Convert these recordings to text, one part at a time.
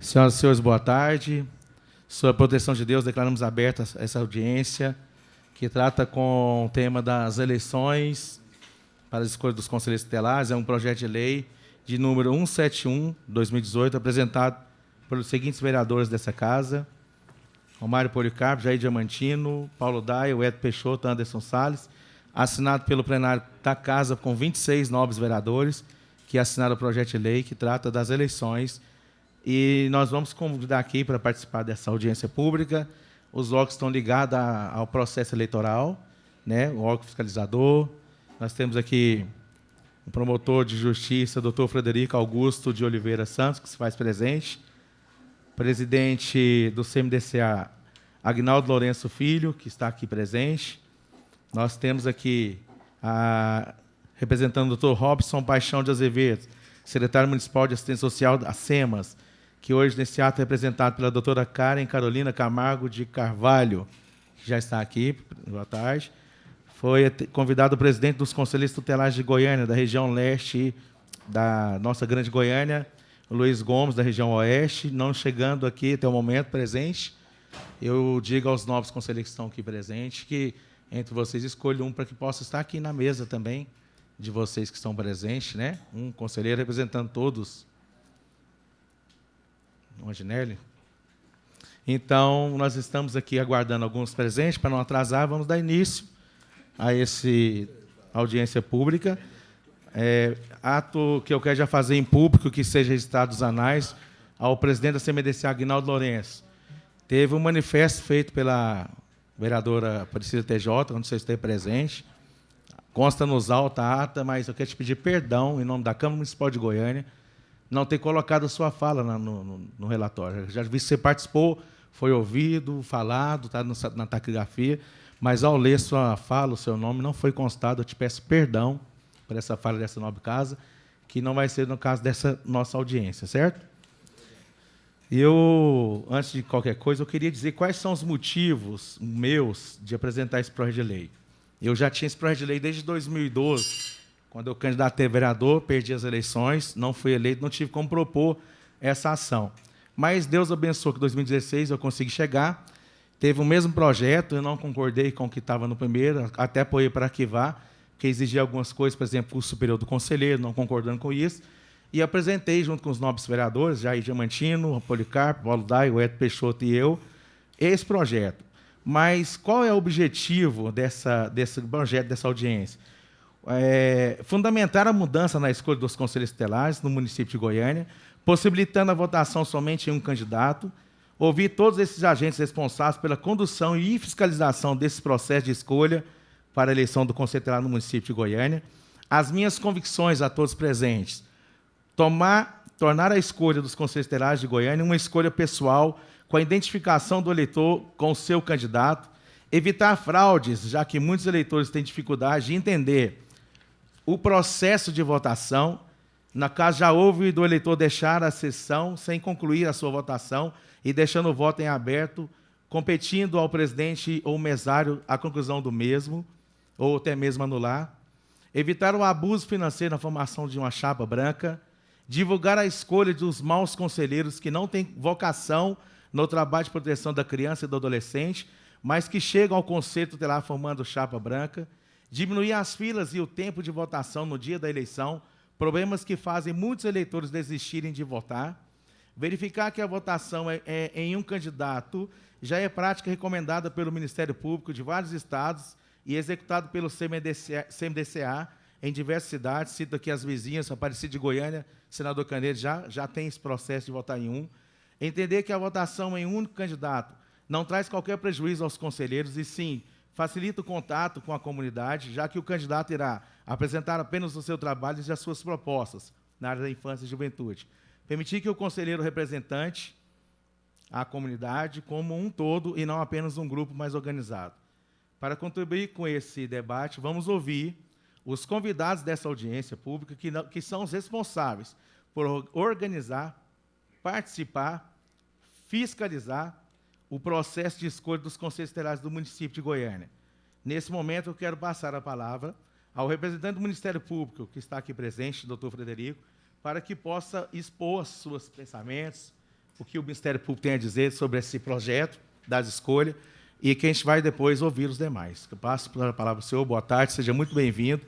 Senhoras e senhores, boa tarde. Sob a proteção de Deus, declaramos aberta essa audiência, que trata com o tema das eleições para as escolhas dos conselheiros tutelares. É um projeto de lei de número 171/2018, apresentado pelos seguintes vereadores dessa casa: Romário Policarpo, Jair Diamantino, Paulo Daia, Edson Peixoto, Anderson Salles, assinado pelo plenário da casa com 26 nobres vereadores, que assinaram o projeto de lei que trata das eleições. E nós vamos convidar aqui para participar dessa audiência pública os órgãos que estão ligados ao processo eleitoral, né? O órgão fiscalizador. Nós temos aqui o promotor de justiça, doutor Frederico Augusto de Oliveira Santos, que se faz presente. Presidente do CMDCA, Agnaldo Lourenço Filho, que está aqui presente. Nós temos aqui, representando o doutor Robson Paixão de Azevedo, secretário municipal de assistência social da SEMAS, que hoje, nesse ato, é representado pela doutora Karen Carolina Camargo de Carvalho, que já está aqui. Boa tarde. Foi convidado o presidente dos conselheiros tutelares de Goiânia, da região leste da nossa grande Goiânia, o Luiz Gomes, da região oeste, não chegando aqui até o momento presente. Eu digo aos novos conselheiros que estão aqui presentes que, entre vocês, escolham um para que possa estar aqui na mesa também, de vocês que estão presentes, né? Um conselheiro representando todos. Imaginelli. Então, nós estamos aqui aguardando alguns presentes. Para não atrasar, vamos dar início a essa audiência pública. Ato que eu quero já fazer em público, que seja registrado nos anais, ao presidente da CMDC, Agnaldo Lourenço. Teve um manifesto feito pela vereadora Aparecida TJ, onde você esteve presente. Consta nos autos a ata, mas eu quero te pedir perdão, em nome da Câmara Municipal de Goiânia, não ter colocado a sua fala no relatório. Já vi que você participou, foi ouvido, falado, está na taquigrafia, mas ao ler sua fala, o seu nome não foi constado. Eu te peço perdão por essa fala dessa nobre casa, que não vai ser no caso dessa nossa audiência, certo? E eu, antes de qualquer coisa, eu queria dizer quais são os motivos meus de apresentar esse projeto de lei. Eu já tinha esse projeto de lei desde 2012, quando eu candidatei a vereador, perdi as eleições, não fui eleito, não tive como propor essa ação. Mas Deus abençoou que em 2016 eu consegui chegar, teve o mesmo projeto, eu não concordei com o que estava no primeiro, até apoiei para arquivar, que exigia algumas coisas, por exemplo, curso superior do conselheiro, não concordando com isso, e apresentei, junto com os nobres vereadores, Jair Diamantino, Policarpo, Paulo Daia, Edson Peixoto e eu, esse projeto. Mas qual é o objetivo desse projeto, dessa audiência? Fundamentar a mudança na escolha dos conselheiros tutelares no município de Goiânia, possibilitando a votação somente em um candidato, ouvir todos esses agentes responsáveis pela condução e fiscalização desse processo de escolha para a eleição do conselheiro tutelar no município de Goiânia. As minhas convicções a todos presentes: tornar a escolha dos conselheiros tutelares de Goiânia uma escolha pessoal, com a identificação do eleitor com o seu candidato, evitar fraudes, já que muitos eleitores têm dificuldade de entender o processo de votação. Na caso, já houve do eleitor deixar a sessão sem concluir a sua votação e deixando o voto em aberto, competindo ao presidente ou mesário a conclusão do mesmo, ou até mesmo anular. Evitar o abuso financeiro na formação de uma chapa branca. Divulgar a escolha dos maus conselheiros que não têm vocação no trabalho de proteção da criança e do adolescente, mas que chegam ao conselho tutelar formando chapa branca. Diminuir as filas e o tempo de votação no dia da eleição, problemas que fazem muitos eleitores desistirem de votar. Verificar que a votação em um candidato já é prática recomendada pelo Ministério Público de vários estados e executado pelo CMDCA em diversas cidades. Cito aqui as vizinhas, Aparecida de Goiânia, Senador Canedo, já tem esse processo de votar em um. Entender que a votação em um único candidato não traz qualquer prejuízo aos conselheiros, e sim facilita o contato com a comunidade, já que o candidato irá apresentar apenas o seu trabalho e as suas propostas na área da infância e juventude. Permitir que o conselheiro representante a comunidade como um todo e não apenas um grupo mais organizado. Para contribuir com esse debate, vamos ouvir os convidados dessa audiência pública, que são os responsáveis por organizar, participar, fiscalizar o processo de escolha dos conselheiros tutelares do município de Goiânia. Nesse momento, eu quero passar a palavra ao representante do Ministério Público, que está aqui presente, doutor Frederico, para que possa expor seus pensamentos, o que o Ministério Público tem a dizer sobre esse projeto das escolhas e que a gente vai depois ouvir os demais. Eu passo a palavra para o senhor. Boa tarde, seja muito bem-vindo.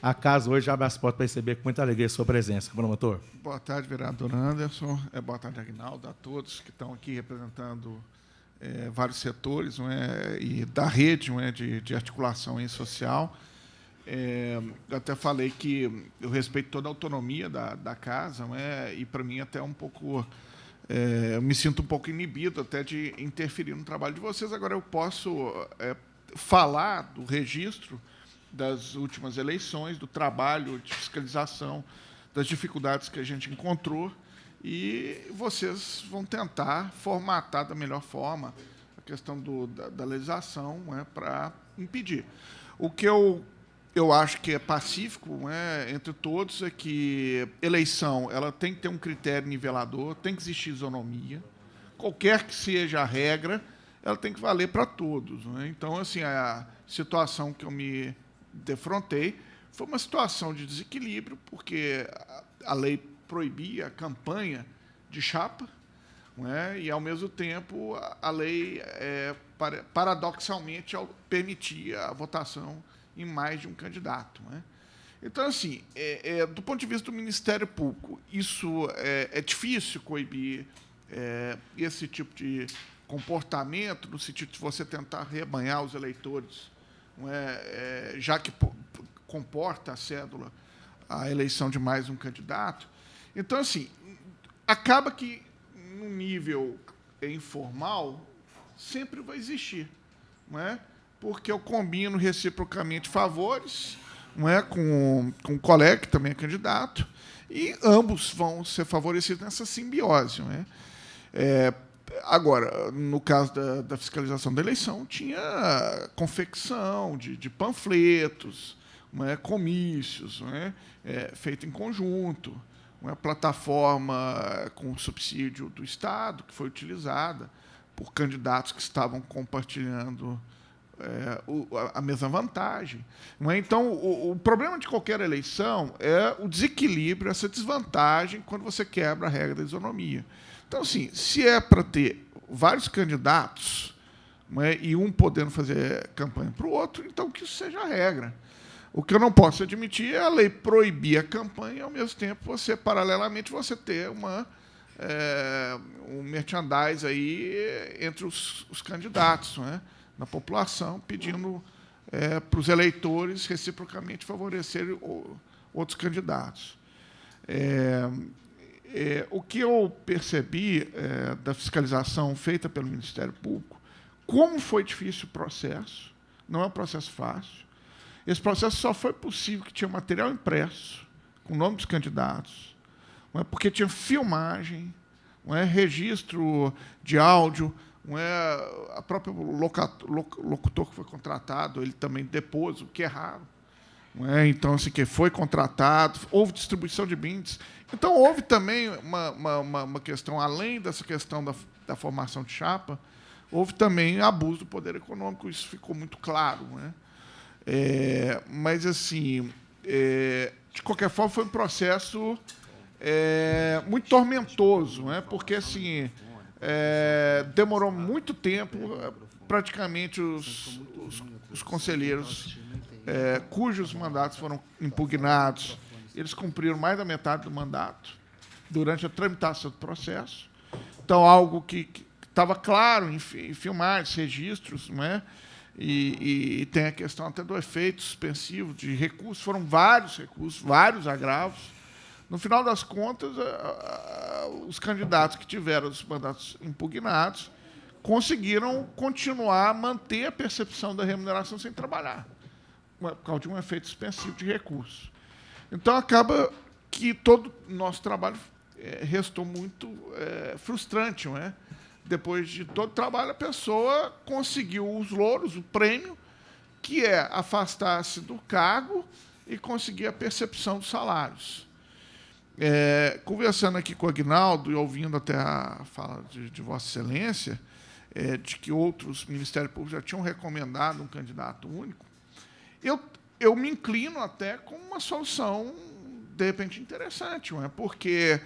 A casa hoje abre as portas para receber com muita alegria a sua presença, promotor. Boa tarde, vereador Anderson. Boa tarde, Aguinaldo, a todos que estão aqui representando vários setores, não é, e da rede, não é, de articulação social. Eu até falei que eu respeito toda a autonomia da casa, não é, e, para mim, até um pouco... eu me sinto um pouco inibido até de interferir no trabalho de vocês. Agora, eu posso falar do registro das últimas eleições, do trabalho de fiscalização, das dificuldades que a gente encontrou, e vocês vão tentar formatar da melhor forma a questão da legislação, né, para impedir. O que eu acho que é pacífico, né, entre todos é que eleição ela tem que ter um critério nivelador, tem que existir isonomia, qualquer que seja a regra, ela tem que valer para todos, né? Então, assim, a situação que eu me defrontei foi uma situação de desequilíbrio, porque a lei proibia a campanha de chapa, não é? E, ao mesmo tempo, a lei, paradoxalmente, permitia a votação em mais de um candidato, não é? Então, assim, do ponto de vista do Ministério Público, isso é difícil coibir esse tipo de comportamento, no sentido de você tentar rebanhar os eleitores, não é? Já que comporta a cédula a eleição de mais um candidato. Então, assim, acaba que, no nível informal, sempre vai existir, não é? Porque eu combino reciprocamente favores, não é, com o colega, que também é candidato, e ambos vão ser favorecidos nessa simbiose, não é? Agora, no caso da fiscalização da eleição, tinha confecção de panfletos, não é, comícios, não é, feito em conjunto, uma plataforma com subsídio do Estado, que foi utilizada por candidatos que estavam compartilhando a mesma vantagem. Não é? Então, o problema de qualquer eleição é o desequilíbrio, essa desvantagem, quando você quebra a regra da isonomia. Então, assim, se é para ter vários candidatos, não é, e um podendo fazer campanha para o outro, então que isso seja a regra. O que eu não posso admitir é a lei proibir a campanha e, ao mesmo tempo, você, paralelamente, você ter um merchandise aí entre os candidatos, não é, na população, pedindo para os eleitores reciprocamente favorecerem outros candidatos. O que eu percebi da fiscalização feita pelo Ministério Público, como foi difícil o processo, não é um processo fácil. Esse processo só foi possível que tinha material impresso, com o nome dos candidatos, não é, porque tinha filmagem, não é, registro de áudio, não é, a própria locutor que foi contratado, ele também depôs, o que é raro. Não é? Então, assim, que foi contratado, houve distribuição de brindes. Então, houve também uma questão, além dessa questão da formação de chapa, houve também abuso do poder econômico, isso ficou muito claro. Não é? Mas, assim, de qualquer forma, foi um processo muito tormentoso, não é? Porque, assim, demorou muito tempo, praticamente os conselheiros cujos mandatos foram impugnados, eles cumpriram mais da metade do mandato durante a tramitação do processo. Então, algo que estava claro em filmagens, registros, não é? E tem a questão até do efeito suspensivo de recursos, foram vários recursos, vários agravos. No final das contas, os candidatos que tiveram os mandatos impugnados conseguiram continuar a manter a percepção da remuneração sem trabalhar, por causa de um efeito suspensivo de recursos. Então, acaba que todo o nosso trabalho restou muito frustrante, não é? Depois de todo o trabalho, a pessoa conseguiu os louros, o prêmio, que é afastar-se do cargo e conseguir a percepção dos salários. Conversando aqui com o Aguinaldo e ouvindo até a fala de Vossa Excelência, de que outros Ministérios Públicos já tinham recomendado um candidato único, eu me inclino até com uma solução, de repente, interessante, não é? Porque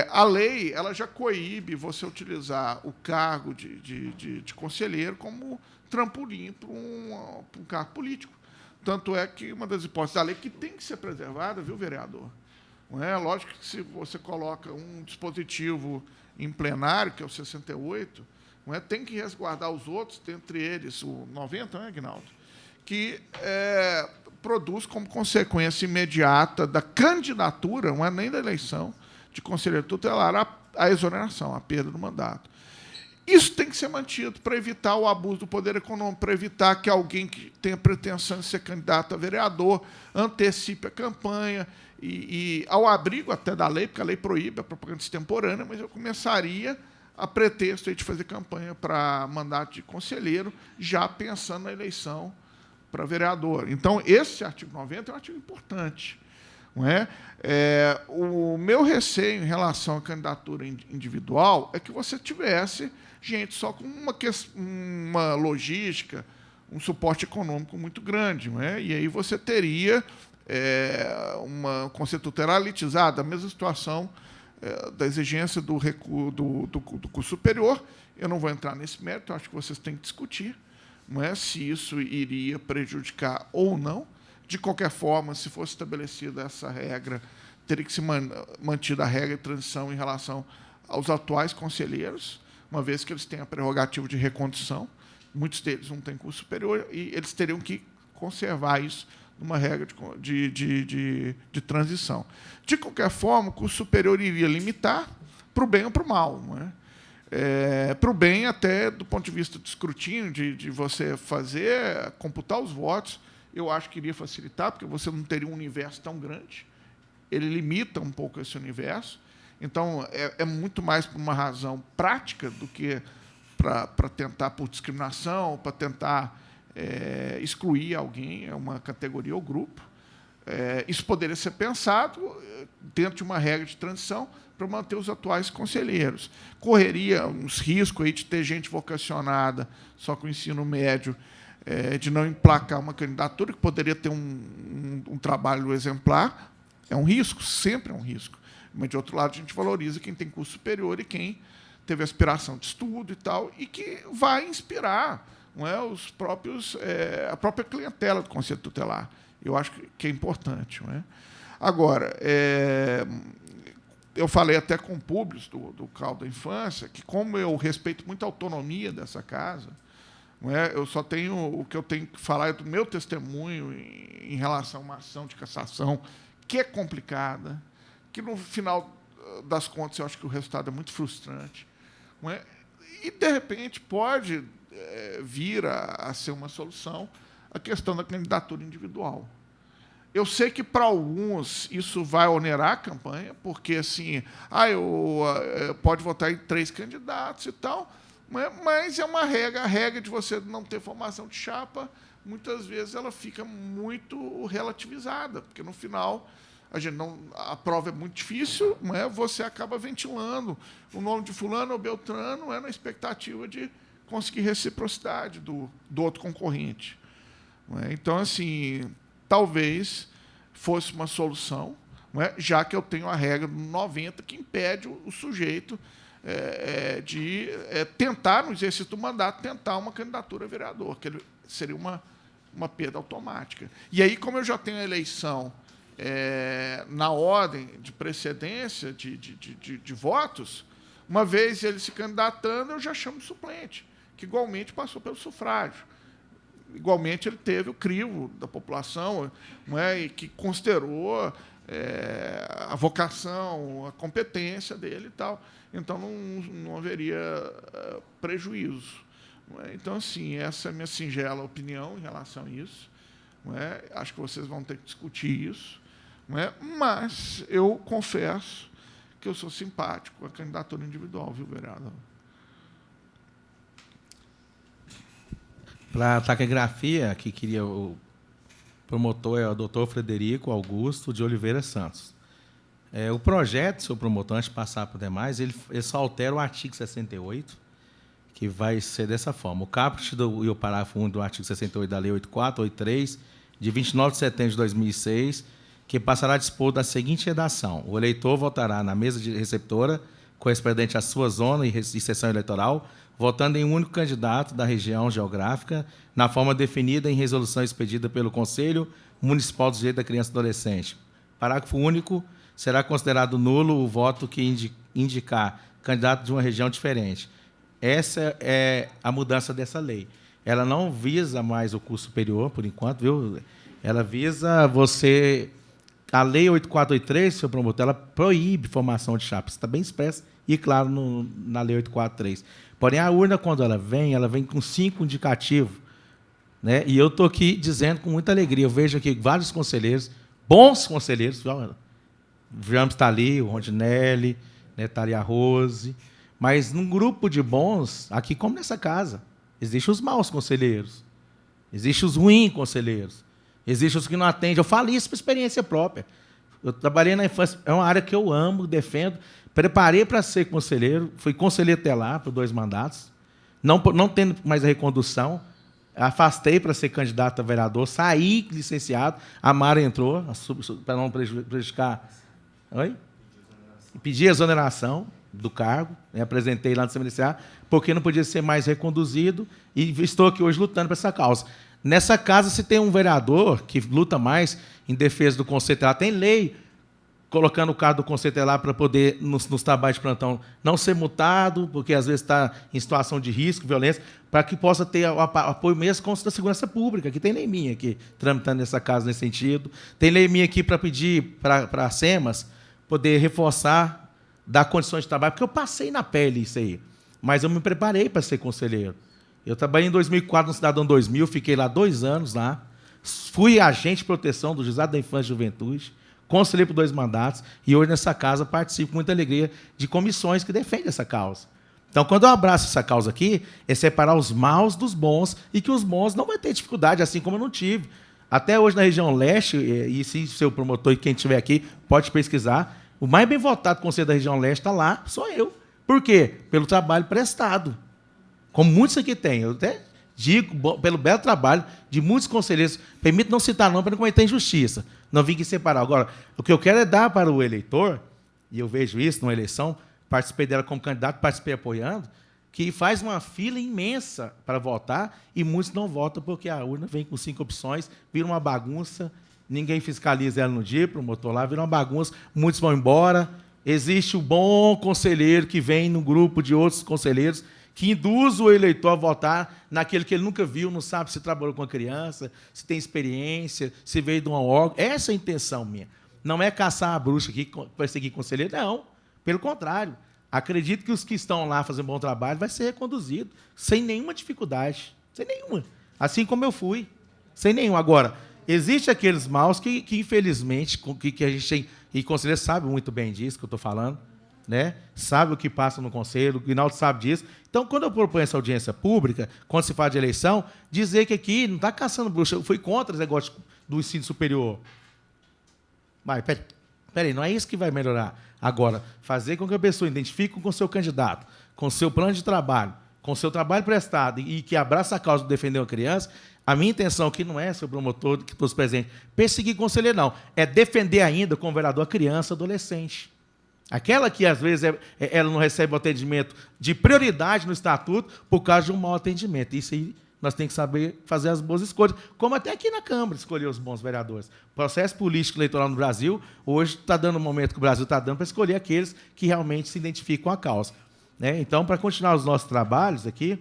A lei ela já coíbe você utilizar o cargo de conselheiro como trampolim para um cargo político. Tanto é que uma das hipóteses da lei que tem que ser preservada, viu, vereador? Não é? Lógico que se você coloca um dispositivo em plenário, que é o 68, não é? Tem que resguardar os outros, dentre eles o 90, né, Aguinaldo? Que produz como consequência imediata da candidatura, não é nem da eleição, de conselheiro tutelar, a exoneração, a perda do mandato. Isso tem que ser mantido para evitar o abuso do poder econômico, para evitar que alguém que tenha pretensão de ser candidato a vereador antecipe a campanha, e ao abrigo até da lei, porque a lei proíbe a propaganda extemporânea, mas eu começaria a pretexto de fazer campanha para mandato de conselheiro, já pensando na eleição para vereador. Então, esse artigo 90 é um artigo importante. Não é? O meu receio em relação à candidatura individual é que você tivesse gente só com uma logística, um suporte econômico muito grande. Não é? E aí você teria uma conselho tutelar elitizada, a mesma situação da exigência do curso superior. Eu não vou entrar nesse mérito, acho que vocês têm que discutir, não é? Se isso iria prejudicar ou não. De qualquer forma, se fosse estabelecida essa regra, teria que ser mantida a regra de transição em relação aos atuais conselheiros, uma vez que eles têm a prerrogativa de recondução. Muitos deles não têm curso superior e eles teriam que conservar isso numa regra de transição. De qualquer forma, o curso superior iria limitar para o bem ou para o mal. Não é? Para o bem, até do ponto de vista de escrutínio, de você computar os votos, eu acho que iria facilitar, porque você não teria um universo tão grande. Ele limita um pouco esse universo. Então, é muito mais por uma razão prática do que para tentar por discriminação, para tentar excluir alguém, uma categoria ou grupo. Isso poderia ser pensado dentro de uma regra de transição para manter os atuais conselheiros. Correria uns riscos aí de ter gente vocacionada só com o ensino médio, de não emplacar uma candidatura, que poderia ter um trabalho exemplar. É um risco, sempre é um risco. Mas, de outro lado, a gente valoriza quem tem curso superior e quem teve aspiração de estudo e tal, e que vai inspirar, não é, a própria clientela do Conselho Tutelar. Eu acho que é importante. Não é? Agora, eu falei até com o Públio do CAU da Infância, que, como eu respeito muito a autonomia dessa casa, eu só tenho o que eu tenho que falar é do meu testemunho em relação a uma ação de cassação que é complicada, que, no final das contas, eu acho que o resultado é muito frustrante. E, de repente, pode vir a ser uma solução a questão da candidatura individual. Eu sei que, para alguns, isso vai onerar a campanha, porque, assim, pode votar em 3 candidatos e tal, mas é uma regra. A regra de você não ter formação de chapa, muitas vezes, ela fica muito relativizada, porque, no final, a prova é muito difícil, você acaba ventilando o nome de fulano ou beltrano na expectativa de conseguir reciprocidade do outro concorrente. Então, assim, talvez fosse uma solução, já que eu tenho a regra do 90 que impede o sujeito de tentar, no exercício do mandato, tentar uma candidatura a vereador, que seria uma perda automática. E aí, como eu já tenho a eleição na ordem de precedência de votos, uma vez ele se candidatando, eu já chamo de suplente, que igualmente passou pelo sufrágio. Igualmente, ele teve o crivo da população, e que considerou a vocação, a competência dele e tal. Então, não haveria prejuízo. Então, assim, essa é a minha singela opinião em relação a isso. Acho que vocês vão ter que discutir isso. Mas eu confesso que eu sou simpático com a candidatura individual, viu, vereador? Para a taquigrafia, que queria o promotor é o doutor Frederico Augusto de Oliveira Santos. O projeto, seu promotor, antes de passar para os demais, ele só altera o artigo 68, que vai ser dessa forma. O caput e o parágrafo 1 do artigo 68 da Lei 8483, de 29 de setembro de 2006, que passará a dispor da seguinte redação: o eleitor votará na mesa de receptora, correspondente à sua zona e sessão eleitoral, votando em um único candidato da região geográfica, na forma definida em resolução expedida pelo Conselho Municipal do Direito da Criança e Adolescente. Parágrafo único. Será considerado nulo o voto que indicar candidato de uma região diferente. Essa é a mudança dessa lei. Ela não visa mais o curso superior, por enquanto, viu? Ela visa você... A Lei 8483, seu promotor, ela proíbe formação de chapa. Isso está bem expresso e claro na Lei 843. Porém, a urna, quando ela vem com 5 indicativos. Né? E eu estou aqui dizendo com muita alegria. Eu vejo aqui vários conselheiros, bons conselheiros, o James está ali, o Rondinelli, né, está ali a Rose, mas num grupo de bons, aqui como nessa casa, existem os maus conselheiros, existem os ruins conselheiros, existem os que não atendem. Eu falo isso por experiência própria. Eu trabalhei na infância, é uma área que eu amo, defendo, preparei para ser conselheiro, fui conselheiro até lá por 2 mandatos, não tendo mais a recondução, afastei para ser candidato a vereador, saí licenciado, a Mara entrou, para não prejudicar... Oi? Pedi exoneração do cargo, né, apresentei lá no CMDCA, porque não podia ser mais reconduzido, e estou aqui hoje lutando por essa causa. Nessa casa, se tem um vereador que luta mais em defesa do Conselho Tutelar, tem lei colocando o cargo do Conselho Tutelar para poder, nos trabalhos de plantão, não ser multado, porque às vezes está em situação de risco, violência, para que possa ter o apoio mesmo com a segurança pública, que tem lei minha aqui, tramitando nessa casa nesse sentido. Tem lei minha aqui para pedir para a SEMAS poder reforçar, dar condições de trabalho, porque eu passei na pele isso aí, mas eu me preparei para ser conselheiro. Eu trabalhei em 2004 no Cidadão 2000, fiquei lá 2 anos, lá, fui agente de proteção do Juizado da Infância e Juventude, conselheiro por 2 mandatos, e hoje nessa casa participo com muita alegria de comissões que defendem essa causa. Então, quando eu abraço essa causa aqui, é separar os maus dos bons, e que os bons não vão ter dificuldade, assim como eu não tive. Até hoje, na região leste, e se seu promotor e quem estiver aqui pode pesquisar, o mais bem votado Conselho da região leste está lá, sou eu. Por quê? Pelo trabalho prestado. Como muitos aqui têm. Eu até digo, pelo belo trabalho de muitos conselheiros. Permito não citar não para não cometer injustiça. Não vim aqui separar. Agora, o que eu quero é dar para o eleitor, e eu vejo isso numa eleição, participei dela como candidato, participei apoiando, que faz uma fila imensa para votar e muitos não votam porque a urna vem com 5 opções, vira uma bagunça, ninguém fiscaliza ela no dia, promotor lá, vira uma bagunça, muitos vão embora. Existe o bom conselheiro que vem no grupo de outros conselheiros que induz o eleitor a votar naquele que ele nunca viu, não sabe se trabalhou com a criança, se tem experiência, se veio de um órgão. Essa é a intenção minha. Não é caçar a bruxa aqui, perseguir conselheiro, não. Pelo contrário. Acredito que os que estão lá fazendo um bom trabalho vai ser reconduzido, sem nenhuma dificuldade. Sem nenhuma. Assim como eu fui. Sem nenhuma. Agora, existem aqueles maus que infelizmente, que a gente tem, e o conselheiro sabe muito bem disso que eu estou falando, né? Sabe o que passa no conselho, o Guinaldo sabe disso. Então, quando eu proponho essa audiência pública, quando se fala de eleição, dizer que aqui não está caçando bruxa, eu fui contra esse negócio do ensino superior. Mas, peraí, não é isso que vai melhorar. Agora, fazer com que a pessoa identifique com o seu candidato, com o seu plano de trabalho, com o seu trabalho prestado e que abraça a causa de defender uma criança, a minha intenção aqui não é, seu promotor, que todos presentes, perseguir conselheiro, não. É defender ainda, como vereador, a criança, adolescente. Aquela que, às vezes, ela não recebe o atendimento de prioridade no estatuto por causa de um mau atendimento. Isso aí nós temos que saber fazer as boas escolhas, como até aqui na Câmara escolher os bons vereadores. O processo político eleitoral no Brasil, hoje está dando o momento que o Brasil está dando para escolher aqueles que realmente se identificam com a causa. Né? Então, para continuar os nossos trabalhos aqui,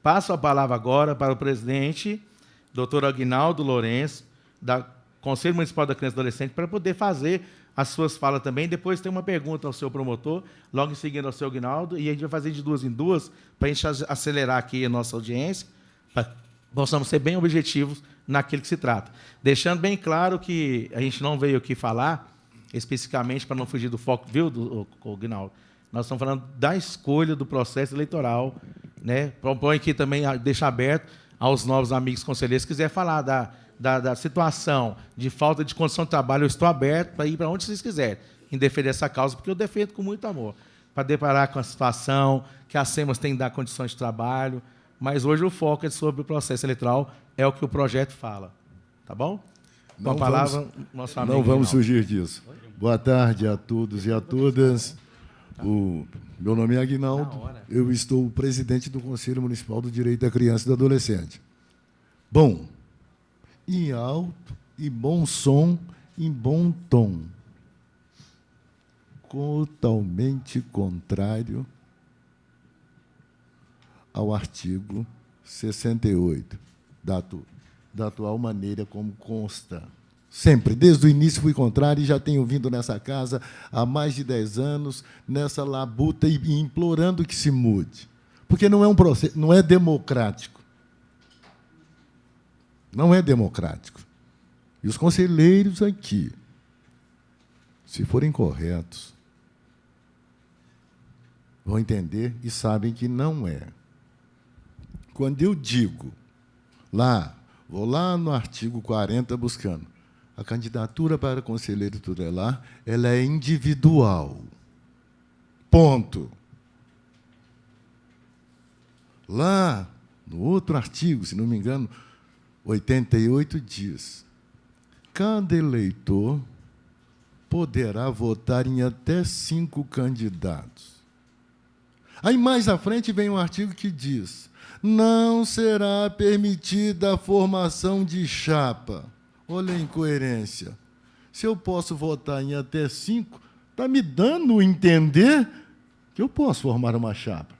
passo a palavra agora para o presidente, doutor Aguinaldo Lourenço, do Conselho Municipal da Criança e Adolescente, para poder fazer as suas falas também. Depois tem uma pergunta ao seu promotor, logo em seguida ao seu Aguinaldo, e a gente vai fazer de 2 em 2 para a gente acelerar aqui a nossa audiência, para que possamos ser bem objetivos naquilo que se trata. Deixando bem claro que a gente não veio aqui falar, especificamente, para não fugir do foco, viu, Aguinaldo? Nós estamos falando da escolha do processo eleitoral. Né? Propõe aqui também, deixa aberto aos novos amigos conselheiros, se quiser falar da situação de falta de condição de trabalho, eu estou aberto para ir para onde vocês quiserem, em defender essa causa, porque eu defendo com muito amor, para deparar com a situação, que as SEMAS têm que dar condições de trabalho, mas hoje o foco é sobre o processo eleitoral, é o que o projeto fala. Tá bom? Com a palavra, nosso amigo. Não vamos Reinaldo. fugir disso. Boa tarde a todos e a todas. Meu nome é Aguinaldo. Eu estou presidente do Conselho Municipal do Direito da Criança e do Adolescente. Bom, em alto, em bom som, em bom tom. Totalmente contrário ao artigo 68 da atual maneira como consta. Sempre, desde o início fui contrário e já tenho vindo nessa casa há mais de 10 anos, nessa labuta e implorando que se mude. Porque não é um processo, não é democrático. Não é democrático. E os conselheiros aqui, se forem corretos, vão entender e sabem que não é. Quando eu digo, vou lá no artigo 40 buscando, a candidatura para conselheiro tutelar, ela é individual. Ponto. Lá, no outro artigo, se não me engano, 88 diz, cada eleitor poderá votar em até 5 candidatos. Aí, mais à frente, vem um artigo que diz, não será permitida a formação de chapa. Olha a incoerência. Se eu posso votar em até 5, está me dando a entender que eu posso formar uma chapa.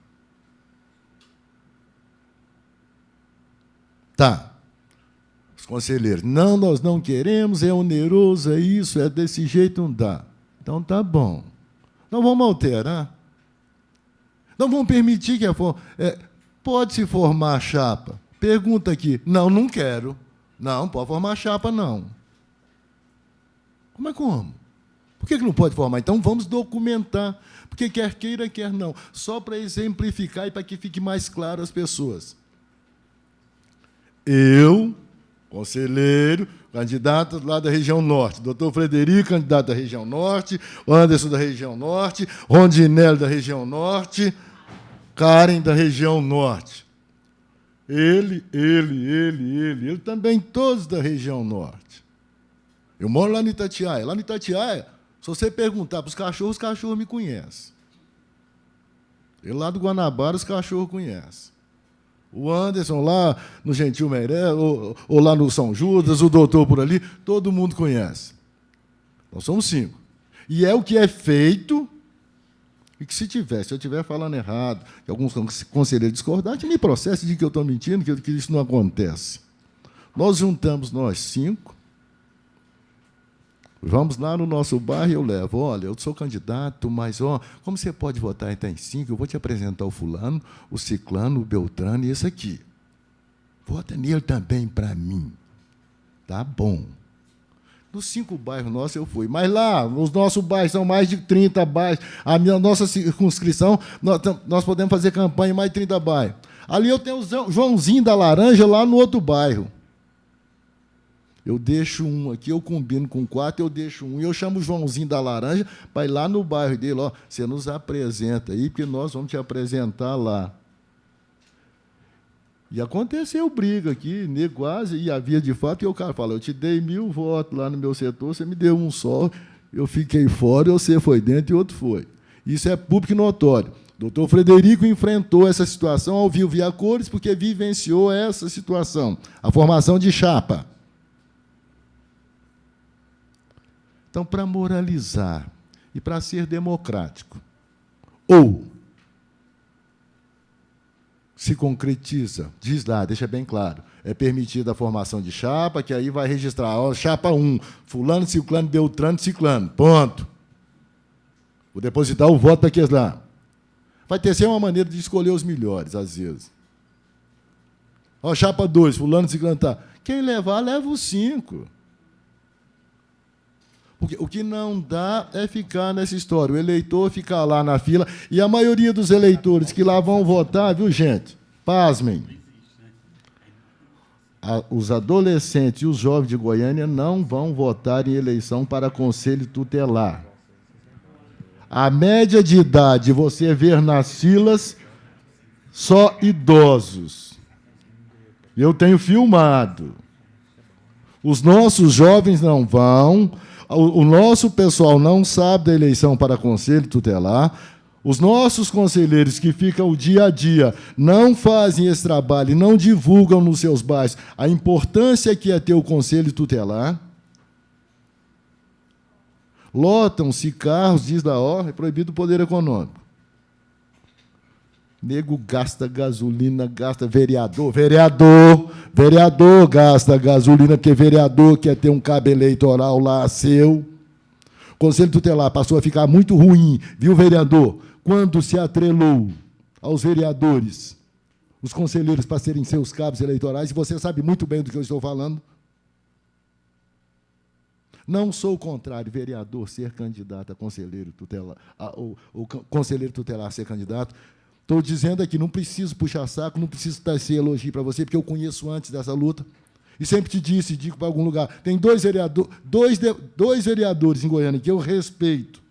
Tá. Os conselheiros, não, nós não queremos, é oneroso, é isso, é desse jeito, não dá. Então, tá bom. Não vamos alterar. Não vamos permitir que pode-se formar chapa. Pergunta aqui. Não, não quero. Não, pode formar chapa, não. Mas como? Por que não pode formar? Então, vamos documentar. Porque quer queira, quer não. Só para exemplificar e para que fique mais claro às pessoas. Eu, conselheiro, candidato lá da região norte. Doutor Frederico, candidato da região norte. Anderson, da região norte. Rondinelli, da região norte. Karen, da região norte. Ele também, todos da região norte. Eu moro lá no Itatiaia. Lá no Itatiaia, se você perguntar para os cachorros me conhecem. Ele lá do Guanabara, os cachorros conhecem. O Anderson lá no Gentil Meirelles, ou lá no São Judas, o doutor por ali, todo mundo conhece. Nós somos 5. E é o que é feito. E que se eu estiver falando errado, que alguns conselheiros discordarem, que me processe de que eu estou mentindo, que isso não acontece. Nós juntamos nós 5, vamos lá no nosso bairro e eu levo, olha, eu sou candidato, mas como você pode votar até em 5, eu vou te apresentar o fulano, o ciclano, o beltrano e esse aqui. Vota nele também para mim. Tá bom. Dos 5 bairros nossos eu fui. Mas lá, os nossos bairros são mais de 30 bairros. A nossa circunscrição, nós podemos fazer campanha em mais de 30 bairros. Ali eu tenho o Joãozinho da Laranja, lá no outro bairro. Eu deixo um aqui, eu combino com 4, eu deixo um. E eu chamo o Joãozinho da Laranja para ir lá no bairro dele. Você nos apresenta aí, porque nós vamos te apresentar lá. E aconteceu briga aqui, quase, e havia de fato, e o cara fala, eu te dei 1000 votos lá no meu setor, você me deu um só, eu fiquei fora, você foi dentro e outro foi. Isso é público e notório. O doutor Frederico enfrentou essa situação ao vivo e a cores, porque vivenciou essa situação, a formação de chapa. Então, para moralizar e para ser democrático, ou se concretiza, diz lá, deixa bem claro, é permitida a formação de chapa, que aí vai registrar, chapa 1, fulano, ciclano, beltrano, ciclano, ponto. Vou depositar o voto para aqueles lá. Vai ter sempre uma maneira de escolher os melhores, às vezes. Chapa 2, fulano, ciclano, tá. Quem levar, leva os 5. Porque o que não dá é ficar nessa história. O eleitor ficar lá na fila. E a maioria dos eleitores que lá vão votar, viu, gente? Pasmem. Os adolescentes e os jovens de Goiânia não vão votar em eleição para conselho tutelar. A média de idade, você ver nas filas, só idosos. Eu tenho filmado. Os nossos jovens não vão, o nosso pessoal não sabe da eleição para conselho tutelar, os nossos conselheiros que ficam o dia a dia não fazem esse trabalho, não divulgam nos seus bairros a importância que é ter o conselho tutelar. Lotam-se carros, diz lá, ó, é proibido o poder econômico. Nego gasta gasolina, gasta vereador gasta gasolina, porque vereador quer ter um cabo eleitoral lá seu. O Conselho Tutelar passou a ficar muito ruim, viu, vereador? Quando se atrelou aos vereadores, os conselheiros para serem seus cabos eleitorais, e você sabe muito bem do que eu estou falando. Não sou contrário, vereador ser candidato a conselheiro tutelar, o conselheiro tutelar ser candidato. Estou dizendo aqui, não preciso puxar saco, não preciso dar esse elogio para você, porque eu conheço antes dessa luta. E sempre te disse, e digo para algum lugar, tem dois vereadores em Goiânia que eu respeito,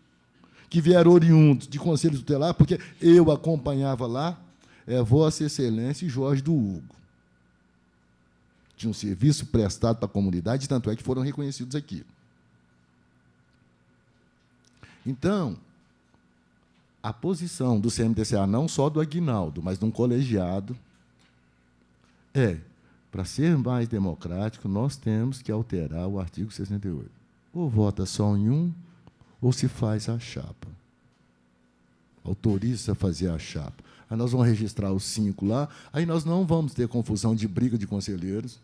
que vieram oriundos de conselho tutelar, porque eu acompanhava lá, Vossa Excelência e Jorge do Hugo. Tinha um serviço prestado para a comunidade, tanto é que foram reconhecidos aqui. Então, a posição do CMDCA, não só do Aguinaldo, mas de um colegiado, para ser mais democrático, nós temos que alterar o artigo 68. Ou vota só em um, ou se faz a chapa. Autoriza a fazer a chapa. Aí nós vamos registrar os 5 lá, aí nós não vamos ter confusão de briga de conselheiros,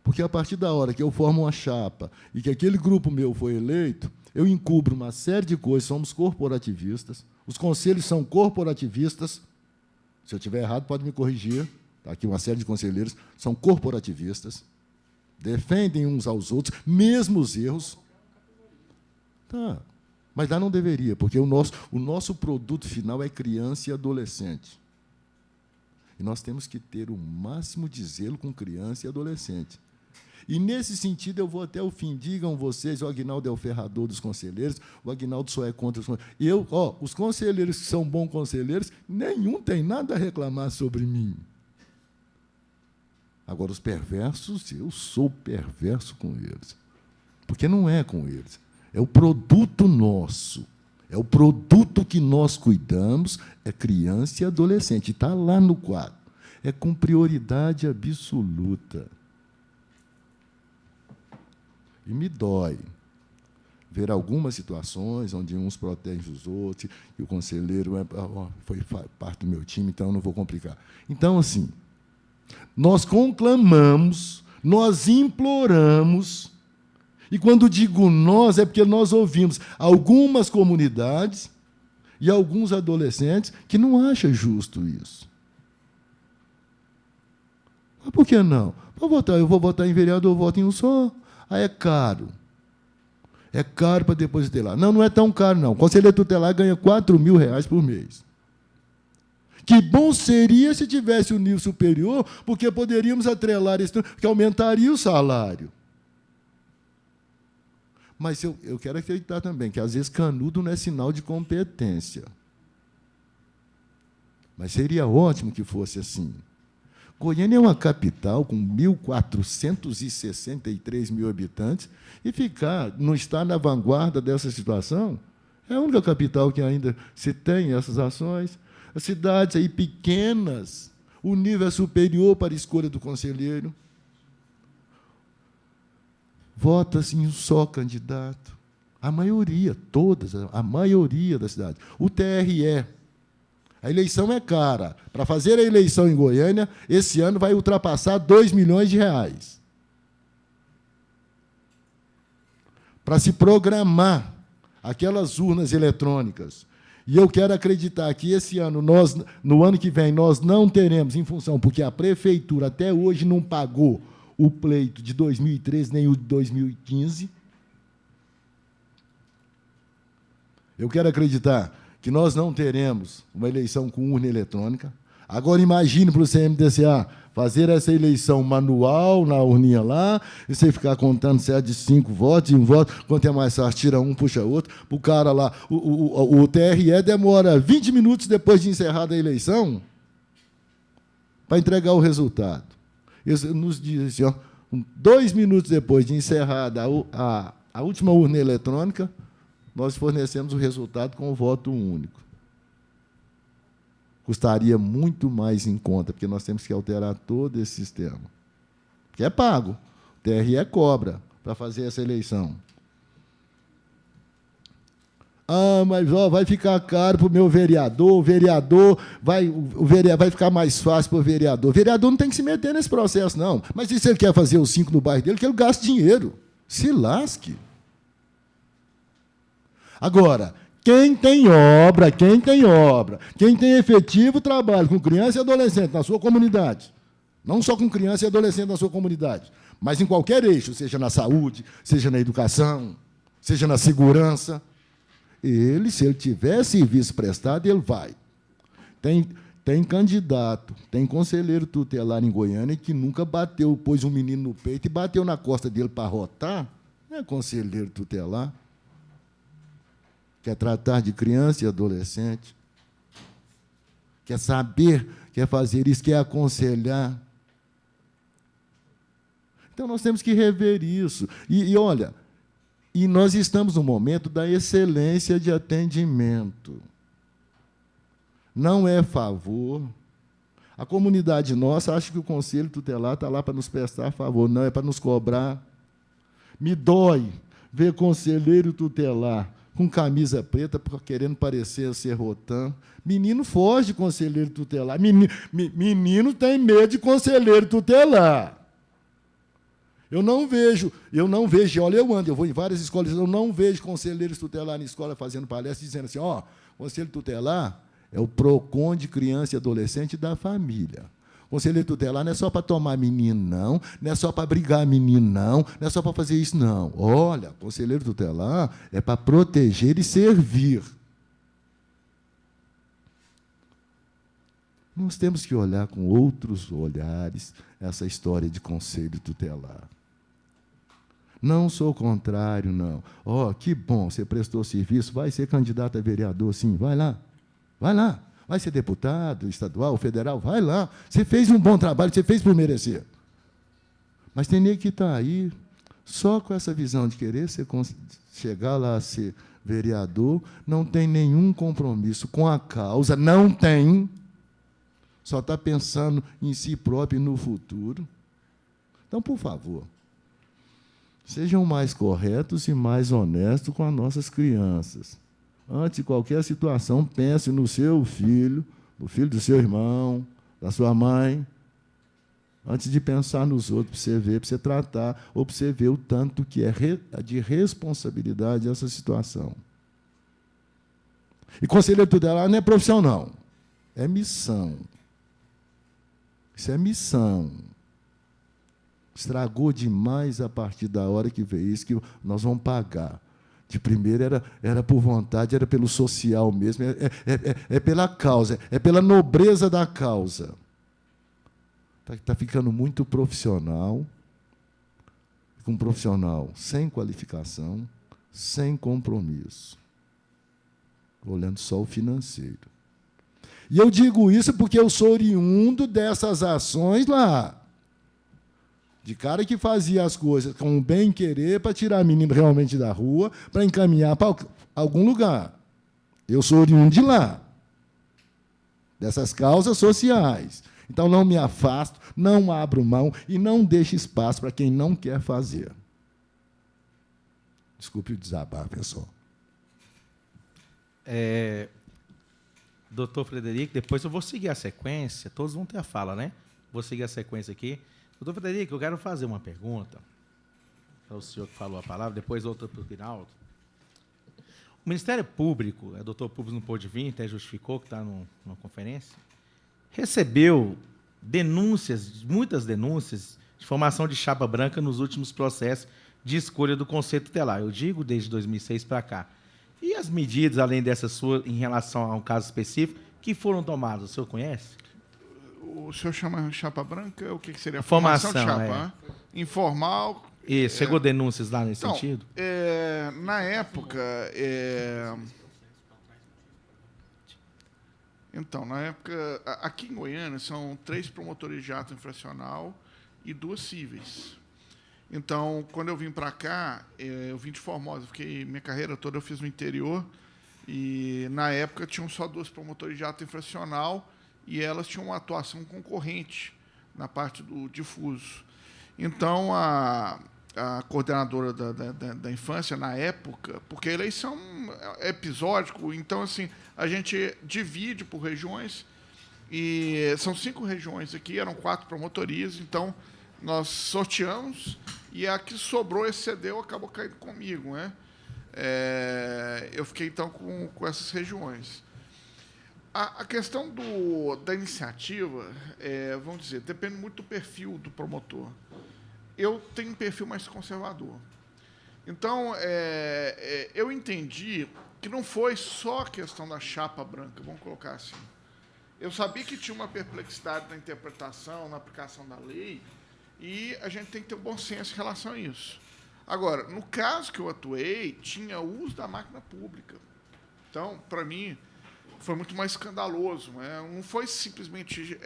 porque, a partir da hora que eu formo uma chapa e que aquele grupo meu foi eleito, eu encubro uma série de coisas, somos corporativistas, os conselhos são corporativistas, se eu estiver errado, pode me corrigir, está aqui uma série de conselheiros, são corporativistas, defendem uns aos outros, mesmo os erros. Tá, mas lá não deveria, porque o nosso produto final é criança e adolescente. E nós temos que ter o máximo de zelo com criança e adolescente. E, nesse sentido, eu vou até o fim. Digam vocês, o Aguinaldo é o ferrador dos conselheiros, o Aguinaldo só é contra os conselheiros. Os conselheiros que são bons conselheiros, nenhum tem nada a reclamar sobre mim. Agora, os perversos, eu sou perverso com eles. Porque não é com eles. É o produto nosso. É o produto que nós cuidamos, é criança e adolescente. Está lá no quadro. É com prioridade absoluta. E me dói ver algumas situações onde uns protegem os outros, e o conselheiro foi parte do meu time, então eu não vou complicar. Então, assim, nós conclamamos, nós imploramos, e quando digo nós, é porque nós ouvimos algumas comunidades e alguns adolescentes que não acham justo isso. Mas por que não? Eu vou votar em vereador, eu voto em um só. Ah, é caro. É caro para depois ter lá. Não, não é tão caro, não. O conselheiro tutelar ganha R$4.000 por mês. Que bom seria se tivesse um nível superior, porque poderíamos atrelar isso, porque aumentaria o salário. Mas eu quero acreditar também que, às vezes, canudo não é sinal de competência. Mas seria ótimo que fosse assim. Goiânia é uma capital com 1.463 mil habitantes, e não estar na vanguarda dessa situação é a única capital que ainda se tem essas ações. As cidades aí pequenas, o nível é superior para a escolha do conselheiro. Vota-se em um só candidato. A maioria, a maioria da cidade. O TRE. A eleição é cara. Para fazer a eleição em Goiânia, esse ano vai ultrapassar R$2 milhões. Para se programar aquelas urnas eletrônicas. E eu quero acreditar que esse ano, no ano que vem, nós não teremos, em função, porque a prefeitura até hoje não pagou o pleito de 2013 nem o de 2015. Eu quero acreditar que nós não teremos uma eleição com urna eletrônica. Agora, imagine para o CMDCA fazer essa eleição manual na urninha lá, e você ficar contando se é de 5 votos, e um voto, quanto é mais fácil, tira um, puxa outro, para o cara lá. O TRE demora 20 minutos depois de encerrada a eleição para entregar o resultado. Eles nos dizem assim, 2 minutos depois de encerrada a última urna eletrônica, nós fornecemos o resultado com o voto único. Custaria muito mais em conta, porque nós temos que alterar todo esse sistema. Que é pago. O TRE cobra para fazer essa eleição. Ah, mas vai ficar caro para o meu vereador, o vereador vai ficar mais fácil para o vereador. O vereador não tem que se meter nesse processo, não. Mas e se ele quer fazer os 5 no bairro dele, que ele gaste dinheiro? Se lasque. Agora, quem tem obra, quem tem efetivo trabalho com criança e adolescente na sua comunidade, não só com criança e adolescente na sua comunidade, mas em qualquer eixo, seja na saúde, seja na educação, seja na segurança, ele, se ele tiver serviço prestado, ele vai. Tem candidato, tem conselheiro tutelar em Goiânia que nunca bateu, pôs um menino no peito e bateu na costa dele para rotar. Não é conselheiro tutelar. Quer tratar de criança e adolescente. Quer saber, quer fazer isso, quer aconselhar. Então, nós temos que rever isso. E olha, e nós estamos no momento da excelência de atendimento. Não é favor. A comunidade nossa acha que o Conselho Tutelar está lá para nos prestar favor. Não, é para nos cobrar. Me dói ver conselheiro tutelar com camisa preta, querendo parecer ser Rotan. Menino foge de conselheiro tutelar. Menino tem medo de conselheiro tutelar. Eu não vejo, olha, eu vou em várias escolas, eu não vejo conselheiros tutelar na escola fazendo palestra dizendo assim, conselho tutelar é o PROCON de criança e adolescente da família. Conselheiro tutelar não é só para tomar menino, não é só para brigar menino, não é só para fazer isso, não. Olha, conselheiro tutelar é para proteger e servir. Nós temos que olhar com outros olhares essa história de conselho tutelar. Não sou contrário, não. Que bom, você prestou serviço, vai ser candidato a vereador, sim, vai lá. Vai ser deputado estadual, federal, vai lá. Você fez um bom trabalho, você fez por merecer. Mas tem nem que estar aí só com essa visão de querer chegar lá a ser vereador, não tem nenhum compromisso com a causa, não tem. Só está pensando em si próprio e no futuro. Então, por favor, sejam mais corretos e mais honestos com as nossas crianças. Antes de qualquer situação, pense no seu filho, no filho do seu irmão, da sua mãe, antes de pensar nos outros, para você ver, para você tratar, ou para você ver o tanto que é de responsabilidade essa situação. E conselheiro tutelar não é profissão, não. É missão. Isso é missão. Estragou demais a partir da hora que veio isso, que nós vamos pagar. De primeiro era por vontade, era pelo social mesmo, é pela causa, é pela nobreza da causa. Está ficando muito profissional, um profissional sem qualificação, sem compromisso, olhando só o financeiro. E eu digo isso porque eu sou oriundo dessas ações lá. De cara que fazia as coisas com bem-querer para tirar menino realmente da rua, para encaminhar para algum lugar. Eu sou oriundo de lá, dessas causas sociais. Então, não me afasto, não abro mão e não deixo espaço para quem não quer fazer. Desculpe o desabafo, pessoal. Doutor Frederico, depois eu vou seguir a sequência, todos vão ter a fala, né? Vou seguir a sequência aqui. Doutor Frederico, eu quero fazer uma pergunta para o senhor que falou a palavra, depois outra para o Rinaldo. O Ministério Público, o doutor Público não pôde vir, até justificou que está numa conferência, recebeu denúncias, muitas denúncias, de formação de chapa branca nos últimos processos de escolha do Conselho Tutelar. Eu digo desde 2006 para cá. E as medidas, além dessa sua, em relação a um caso específico, que foram tomadas? O senhor conhece? O senhor chama chapa branca? O que seria? Formação de chapa? Informal. Isso, chegou denúncias lá nesse sentido? Na época... aqui em Goiânia, são 3 promotores de ato infracional e 2 cíveis. Então, quando eu vim para cá, eu vim de Formosa. Minha carreira toda eu fiz no interior. E, na época, tinham só 2 promotores de ato infracional e elas tinham uma atuação concorrente na parte do difuso. Então, a coordenadora da infância, na época, porque a eleição é episódico, então, assim, a gente divide por regiões, e são 5 regiões aqui, eram 4 promotorias, então nós sorteamos, e a que sobrou, excedeu, acabou caindo comigo, né? Eu fiquei, então, com essas regiões. A questão da iniciativa, vamos dizer, depende muito do perfil do promotor. Eu tenho um perfil mais conservador. Então, eu entendi que não foi só a questão da chapa branca, vamos colocar assim. Eu sabia que tinha uma perplexidade na interpretação, na aplicação da lei, e a gente tem que ter um bom senso em relação a isso. Agora, no caso que eu atuei, tinha o uso da máquina pública. Então, para mim, foi muito mais escandaloso. Não foi simplesmente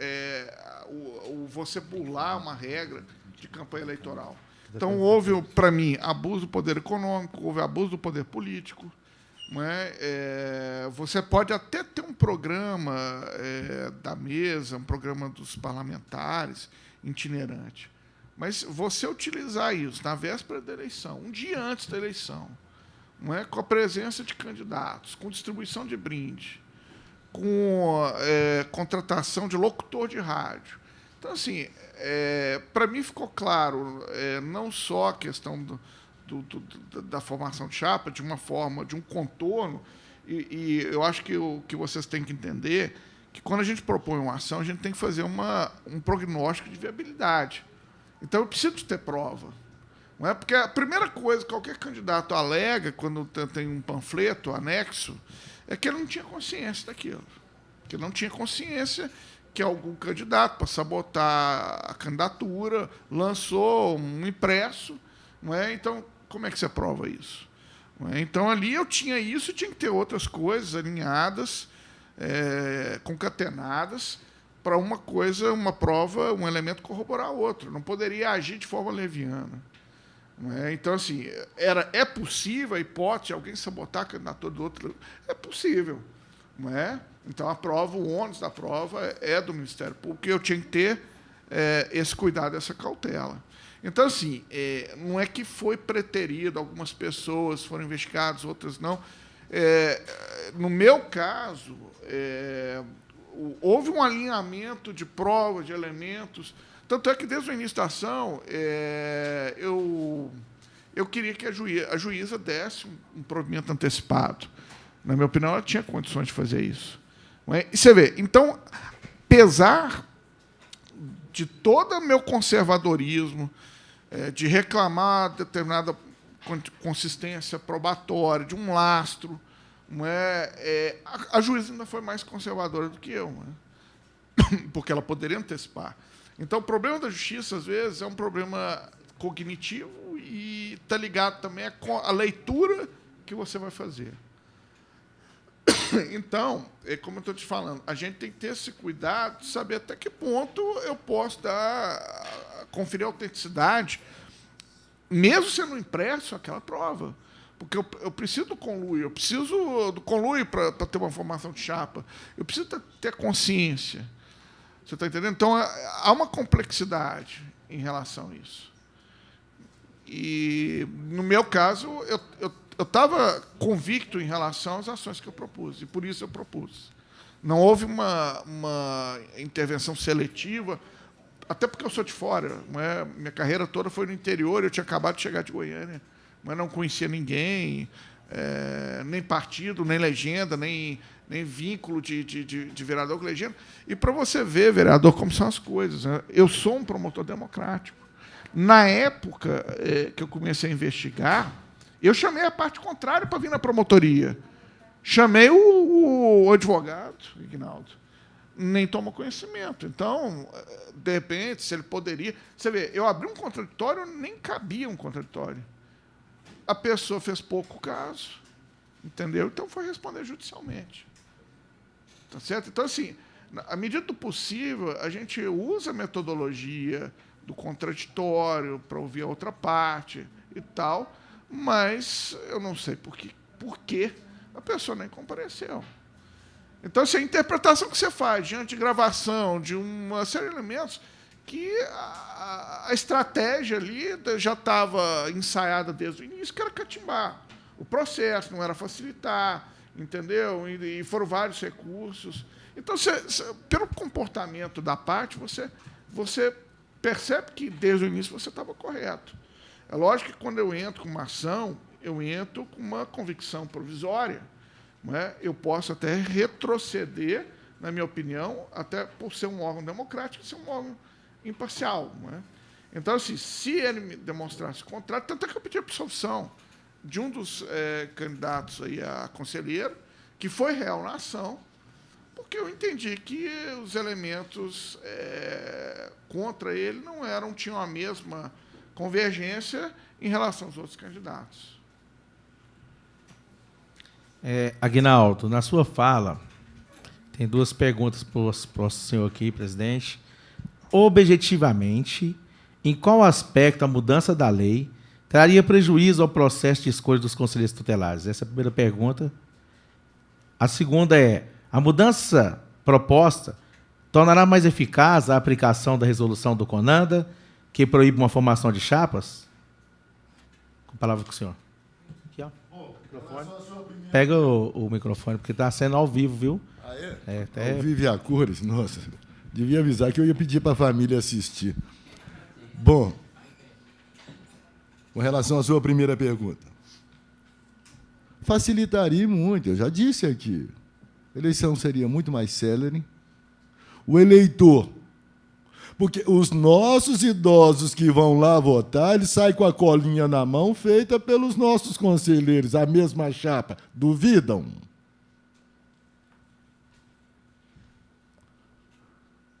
você burlar uma regra de campanha eleitoral. Então, houve, para mim, abuso do poder econômico, houve abuso do poder político. Você pode até ter um programa da mesa, um programa dos parlamentares, itinerante. Mas você utilizar isso na véspera da eleição, um dia antes da eleição, com a presença de candidatos, com distribuição de brinde, com contratação de locutor de rádio. Então, assim, para mim ficou claro não só a questão da formação de chapa, de uma forma, de um contorno, e eu acho que o que vocês têm que entender que, quando a gente propõe uma ação, a gente tem que fazer um prognóstico de viabilidade. Então, eu preciso de ter prova. Não é? Porque a primeira coisa que qualquer candidato alega, quando tem um panfleto anexo, é que ele não tinha consciência daquilo. Que ele não tinha consciência que algum candidato, para sabotar a candidatura, lançou um impresso. Não é? Então, como é que você prova isso? Não é? Então, ali eu tinha isso e tinha que ter outras coisas alinhadas, concatenadas, para uma coisa, uma prova, um elemento corroborar outro. Não poderia agir de forma leviana. Não é? Então, assim, é possível a hipótese de alguém sabotar a candidatura do outro? É possível. Não é? Então, a prova, o ônus da prova é do Ministério Público, e eu tinha que ter esse cuidado, essa cautela. Então, assim, não é que foi preterido, algumas pessoas foram investigadas, outras não. No meu caso, houve um alinhamento de provas, de elementos. Tanto é que, desde o início da ação, eu queria que a juíza desse um provimento antecipado. Na minha opinião, ela tinha condições de fazer isso. Não é? E você vê, então, apesar de todo o meu conservadorismo, de reclamar determinada consistência probatória, de um lastro, não é? A juíza ainda foi mais conservadora do que eu, não é? Porque ela poderia antecipar. Então, o problema da justiça, às vezes, é um problema cognitivo e está ligado também à leitura que você vai fazer. Então, como eu estou te falando, a gente tem que ter esse cuidado de saber até que ponto eu posso conferir autenticidade, mesmo sendo impresso aquela prova. Porque eu preciso do conluio, eu preciso do conluio para ter uma formação de chapa, eu preciso ter consciência. Você está entendendo? Então, há uma complexidade em relação a isso. E, no meu caso, eu estava convicto em relação às ações que eu propus, e por isso eu propus. Não houve uma intervenção seletiva, até porque eu sou de fora. Não é? Minha carreira toda foi no interior, eu tinha acabado de chegar de Goiânia, mas não conhecia ninguém, nem partido, nem legenda, nem vínculo de vereador com legenda. E para você ver, vereador, como são as coisas. Né? Eu sou um promotor democrático. Na época que eu comecei a investigar, eu chamei a parte contrária para vir na promotoria. Chamei o advogado, Ignaldo, nem tomou conhecimento. Então, de repente, se ele poderia... Você vê, eu abri um contraditório, nem cabia um contraditório. A pessoa fez pouco caso, entendeu? Então, foi responder judicialmente. Tá certo? Então, assim, à medida do possível, a gente usa a metodologia do contraditório, para ouvir a outra parte e tal, mas eu não sei por que a pessoa nem compareceu. Então, essa é a interpretação que você faz diante de gravação, de uma série de elementos que a estratégia ali já estava ensaiada desde o início, que era catimbar o processo, não era facilitar, entendeu? E foram vários recursos. Então, pelo comportamento da parte, você percebe que, desde o início, você estava correto. É lógico que, quando eu entro com uma ação, eu entro com uma convicção provisória. Não é? Eu posso até retroceder, na minha opinião, até por ser um órgão democrático, ser um órgão imparcial. Não é? Então, assim, se ele me demonstrasse o contrário, tanto é que eu pedi a absolvição de um dos candidatos aí a conselheiro, que foi réu na ação, porque eu entendi que os elementos contra ele não tinham a mesma convergência em relação aos outros candidatos. Aguinaldo, na sua fala, tem duas perguntas para o senhor aqui, presidente. Objetivamente, em qual aspecto a mudança da lei traria prejuízo ao processo de escolha dos conselheiros tutelares? Essa é a primeira pergunta. A segunda é: a mudança proposta tornará mais eficaz a aplicação da resolução do CONANDA, que proíbe uma formação de chapas? Com a palavra com o senhor. Aqui, ó. Pega o microfone, porque está sendo ao vivo, viu? Ah, é? Ao vivo e a cores? Nossa, devia avisar que eu ia pedir para a família assistir. Bom, com relação à sua primeira pergunta, facilitaria muito, eu já disse aqui. A eleição seria muito mais célere. O eleitor, porque os nossos idosos que vão lá votar, eles saem com a colinha na mão feita pelos nossos conselheiros, a mesma chapa. Duvidam?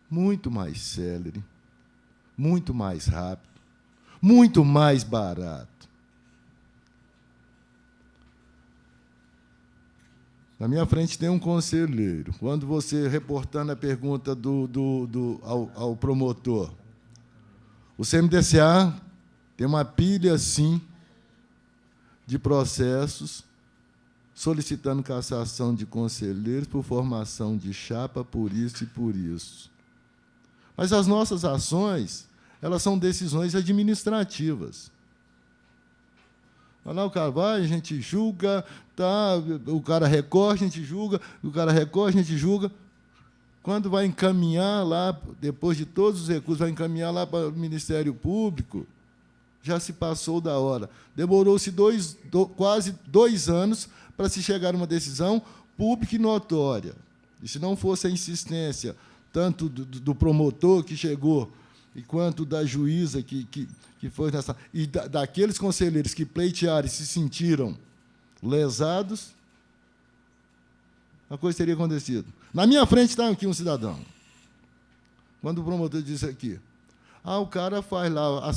Muito mais célere, muito mais rápido, muito mais barato. Na minha frente tem um conselheiro. Quando você, reportando a pergunta ao promotor, o CMDCA tem uma pilha, assim, de processos solicitando cassação de conselheiros por formação de chapa, por isso e por isso. Mas as nossas ações, elas são decisões administrativas. Lá o cara vai, a gente julga, tá, o cara recorre, a gente julga, o cara recorre, a gente julga. Quando vai encaminhar lá, depois de todos os recursos, vai encaminhar lá para o Ministério Público, já se passou da hora. Demorou-se quase 2 anos para se chegar a uma decisão pública e notória. E se não fosse a insistência tanto do promotor que chegou, e quanto da juíza que foi nessa... E daqueles conselheiros que pleitearam e se sentiram lesados, a coisa teria acontecido. Na minha frente está aqui um cidadão. Quando o promotor disse aqui, o cara faz lá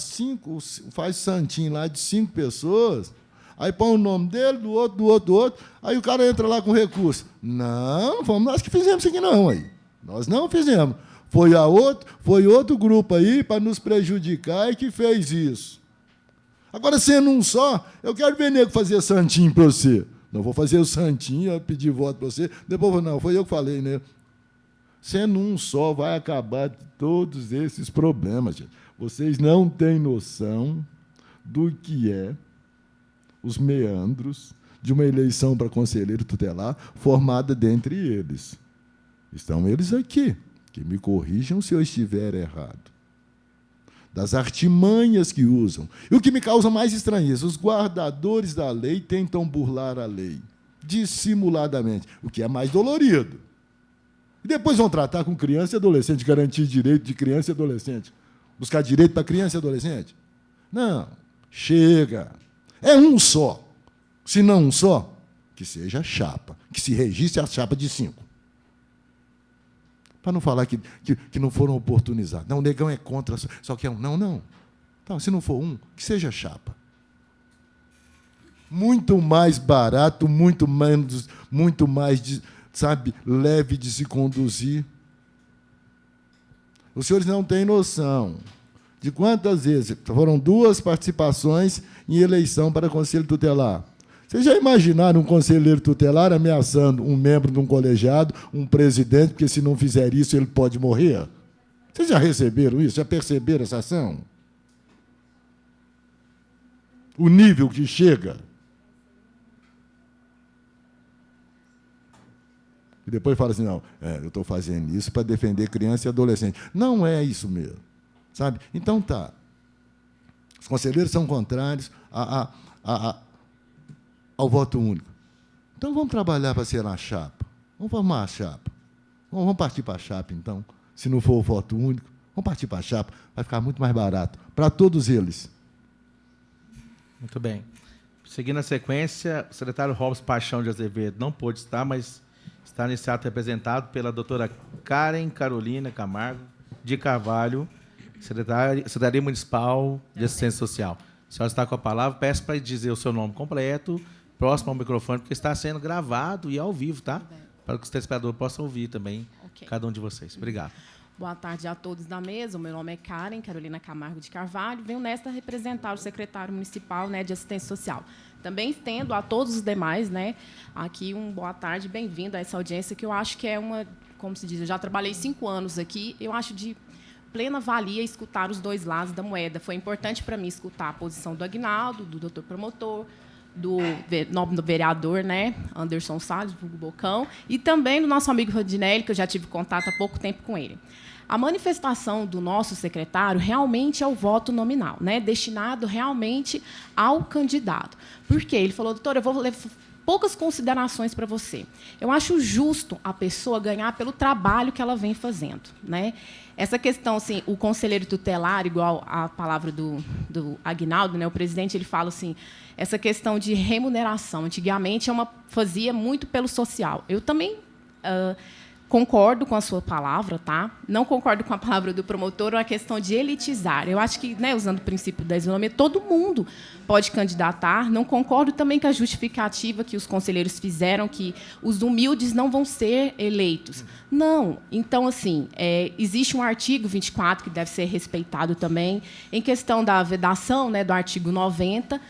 faz santinho lá de 5 pessoas, aí põe o nome dele, do outro, aí o cara entra lá com recurso. Não fomos nós que fizemos isso aqui, não. Aí. Nós não fizemos. Foi outro grupo aí para nos prejudicar e que fez isso. Agora, sendo um só, eu quero ver nego fazer santinho para você. Não vou fazer o santinho, pedir voto para você. Depois, não, foi eu que falei, né? Sendo um só, vai acabar todos esses problemas, gente. Vocês não têm noção do que é os meandros de uma eleição para conselheiro tutelar formada dentre eles. Estão eles aqui. Que me corrijam se eu estiver errado. Das artimanhas que usam. E o que me causa mais estranheza, os guardadores da lei tentam burlar a lei, dissimuladamente, o que é mais dolorido. E depois vão tratar com criança e adolescente, garantir direito de criança e adolescente. Buscar direito para criança e adolescente? Não, chega. É um só. Se não um só, que seja chapa, que se registre a chapa de 5. Para não falar que não foram oportunizados. Não, o negão é contra, só que é um. Não. Então, se não for um, que seja chapa. Muito mais barato, muito mais, leve de se conduzir. Os senhores não têm noção de quantas vezes foram 2 participações em eleição para conselho tutelar. Vocês já imaginaram um conselheiro tutelar ameaçando um membro de um colegiado, um presidente, porque se não fizer isso ele pode morrer? Vocês já receberam isso? Já perceberam essa ação? O nível que chega. E depois fala assim, não, eu estou fazendo isso para defender criança e adolescente. Não é isso mesmo. Sabe? Então, tá. Os conselheiros são contrários ao voto único. Então, vamos trabalhar para ser uma chapa. Vamos formar a chapa. Vamos partir para a chapa, então. Se não for o voto único, vamos partir para a chapa. Vai ficar muito mais barato para todos eles. Muito bem. Seguindo a sequência, o secretário Robson Paixão de Azevedo não pôde estar, mas está nesse ato representado pela doutora Karen Carolina Camargo de Carvalho, Secretaria Municipal de Assistência Social. A senhora está com a palavra, peço para dizer o seu nome completo, próximo ao microfone, porque está sendo gravado e ao vivo, tá? Para que os telespectadores possam ouvir também, cada um de vocês. Obrigado. Boa tarde a todos da mesa. O meu nome é Karen Carolina Camargo de Carvalho. Venho nesta representar o secretário municipal, né, de Assistência Social. Também estendo a todos os demais, né, aqui boa tarde, bem-vindo a essa audiência, que eu acho que é uma, como se diz, eu já trabalhei 5 anos aqui, eu acho de plena valia escutar os 2 lados da moeda. Foi importante para mim escutar a posição do Aguinaldo, do doutor promotor, do nobre vereador, né, Anderson Salles, vulgo Bocão, e também do nosso amigo Rodinelli, que eu já tive contato há pouco tempo com ele. A manifestação do nosso secretário realmente é o voto nominal, né, destinado realmente ao candidato. Por quê? Ele falou, doutor, eu vou levar poucas considerações para você. Eu acho justo a pessoa ganhar pelo trabalho que ela vem fazendo, né? Essa questão, assim, o conselheiro tutelar, igual a palavra do Aguinaldo, né, o presidente, ele fala assim, essa questão de remuneração. Antigamente, fazia muito pelo social. Eu também concordo com a sua palavra, tá? Não concordo com a palavra do promotor, é uma questão de elitizar. Eu acho que, né, usando o princípio da isonomia, todo mundo pode candidatar. Não concordo também com a justificativa que os conselheiros fizeram, que os humildes não vão ser eleitos. Não. Então, assim, existe um artigo 24 que deve ser respeitado também. Em questão da vedação, né, do artigo 90,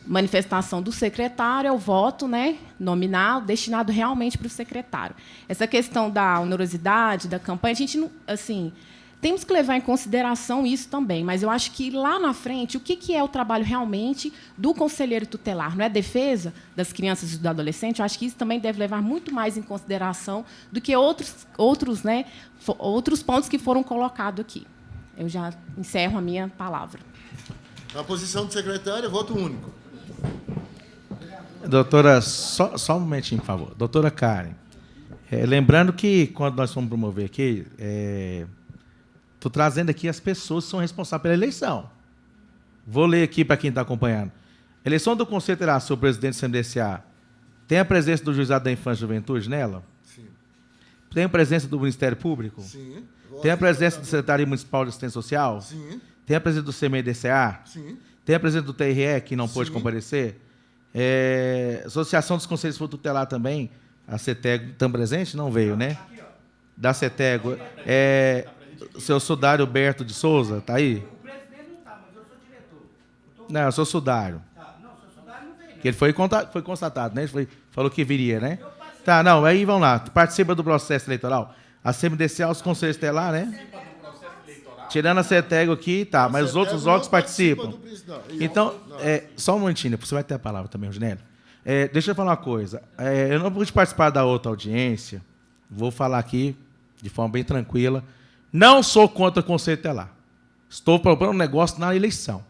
manifestação do secretário é o voto, né, nominal destinado realmente para o secretário. Essa questão da onerosidade, da campanha, a gente não, assim, temos que levar em consideração isso também, mas eu acho que lá na frente, o que é o trabalho realmente do conselheiro tutelar? Não é defesa das crianças e do adolescente? Eu acho que isso também deve levar muito mais em consideração do que outros, né, outros pontos que foram colocados aqui. Eu já encerro a minha palavra. A posição do secretário é voto único. Doutora, só um momentinho, por favor. Doutora Karen, lembrando que, quando nós fomos promover aqui, estou trazendo aqui as pessoas que são responsáveis pela eleição. Vou ler aqui para quem está acompanhando. A eleição do Conselho terá seu presidente do CMDCA. Tem a presença do Juizado da Infância e Juventude nela? Sim. Tem a presença do Ministério Público? Sim. Tem a presença do Secretaria Municipal de Assistência Social? Sim. Tem a presença do CMDCA? Sim. Tem a presença do TRE, que não pôde comparecer? Associação dos Conselhos Tutelar também, a CETEGO, estão presente? Não veio, né? Da CETEGO. O seu Sudário Berto de Souza, está aí? O presidente não está, mas eu sou diretor. Não, eu sou Sudário. Não, o seu Sudário não veio. Que ele foi constatado, né? Ele falou que viria, né? Tá, não, aí vamos lá. Participa do processo eleitoral. A CMDCA, os Conselhos Tutelar, né? Tirando a CETEGO aqui, tá, mas os outros órgãos participam. Então, só um momentinho, você vai ter a palavra também, Rodinelli. Deixa eu falar uma coisa. Eu não pude participar da outra audiência, vou falar aqui de forma bem tranquila. Não sou contra o Conselho Tutelar. Estou propondo um negócio na eleição.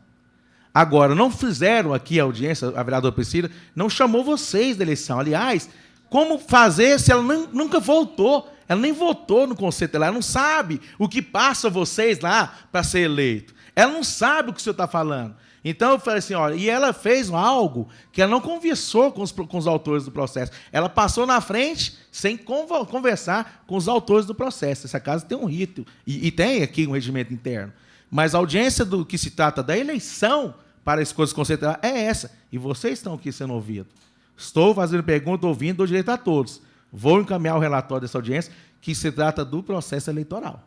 Agora, não fizeram aqui a audiência, a vereadora Priscila não chamou vocês da eleição. Aliás, como fazer se ela nunca voltou? Ela nem votou no Conselho Tutelar, ela não sabe o que passa vocês lá para ser eleito. Ela não sabe o que o senhor está falando. Então, eu falei assim, olha, e ela fez algo que ela não conversou com os autores do processo. Ela passou na frente sem conversar com os autores do processo. Essa casa tem um rito, e tem aqui um regimento interno. Mas a audiência do que se trata da eleição para as coisas do Conselho Tutelar é essa. E vocês estão aqui sendo ouvidos. Estou fazendo pergunta, ouvindo, dou direito a todos. Vou encaminhar o relatório dessa audiência, que se trata do processo eleitoral.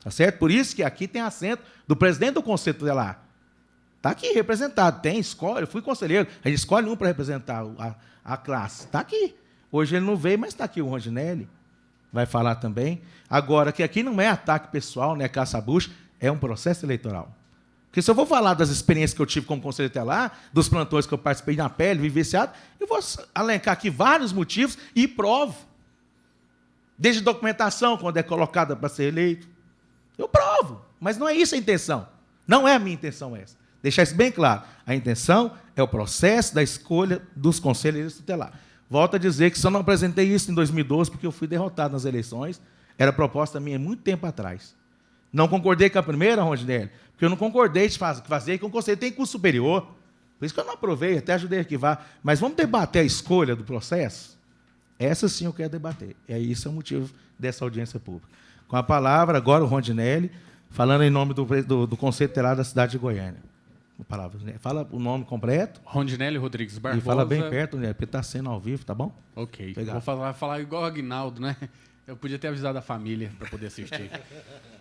Tá certo? Por isso que aqui tem assento do presidente do Conselho Tutelar. Está aqui representado. Tem, escolhe. Eu fui conselheiro. A gente escolhe um para representar a classe. Está aqui. Hoje ele não veio, mas está aqui o Rondinelli. Vai falar também. Agora, que aqui não é ataque pessoal, não é caça-bucha, é um processo eleitoral. Porque se eu vou falar das experiências que eu tive como conselheiro tutelar, dos plantões que eu participei na pele, vivenciado, eu vou alencar aqui vários motivos e provo. Desde documentação, quando é colocada para ser eleito. Eu provo, mas não é isso a intenção. Não é a minha intenção essa. Deixar isso bem claro. A intenção é o processo da escolha dos conselheiros tutelares. Volto a dizer que só não apresentei isso em 2012 porque eu fui derrotado nas eleições. Era proposta minha muito tempo atrás. Não concordei com a primeira, Rondinelli, porque eu não concordei de fazer que o conselho tem curso superior. Por isso que eu não aprovei, até ajudei a arquivar. Mas vamos debater a escolha do processo? Essa sim eu quero debater. E aí isso é o motivo dessa audiência pública. Com a palavra, agora o Rondinelli, falando em nome do Conselho Tutelar da cidade de Goiânia. Fala o nome completo. Rondinelli Rodrigues Barbosa. E fala bem perto, né? Porque está sendo ao vivo, tá bom? Ok. Obrigado. Vou falar igual o Aguinaldo, né? Eu podia ter avisado a família para poder assistir.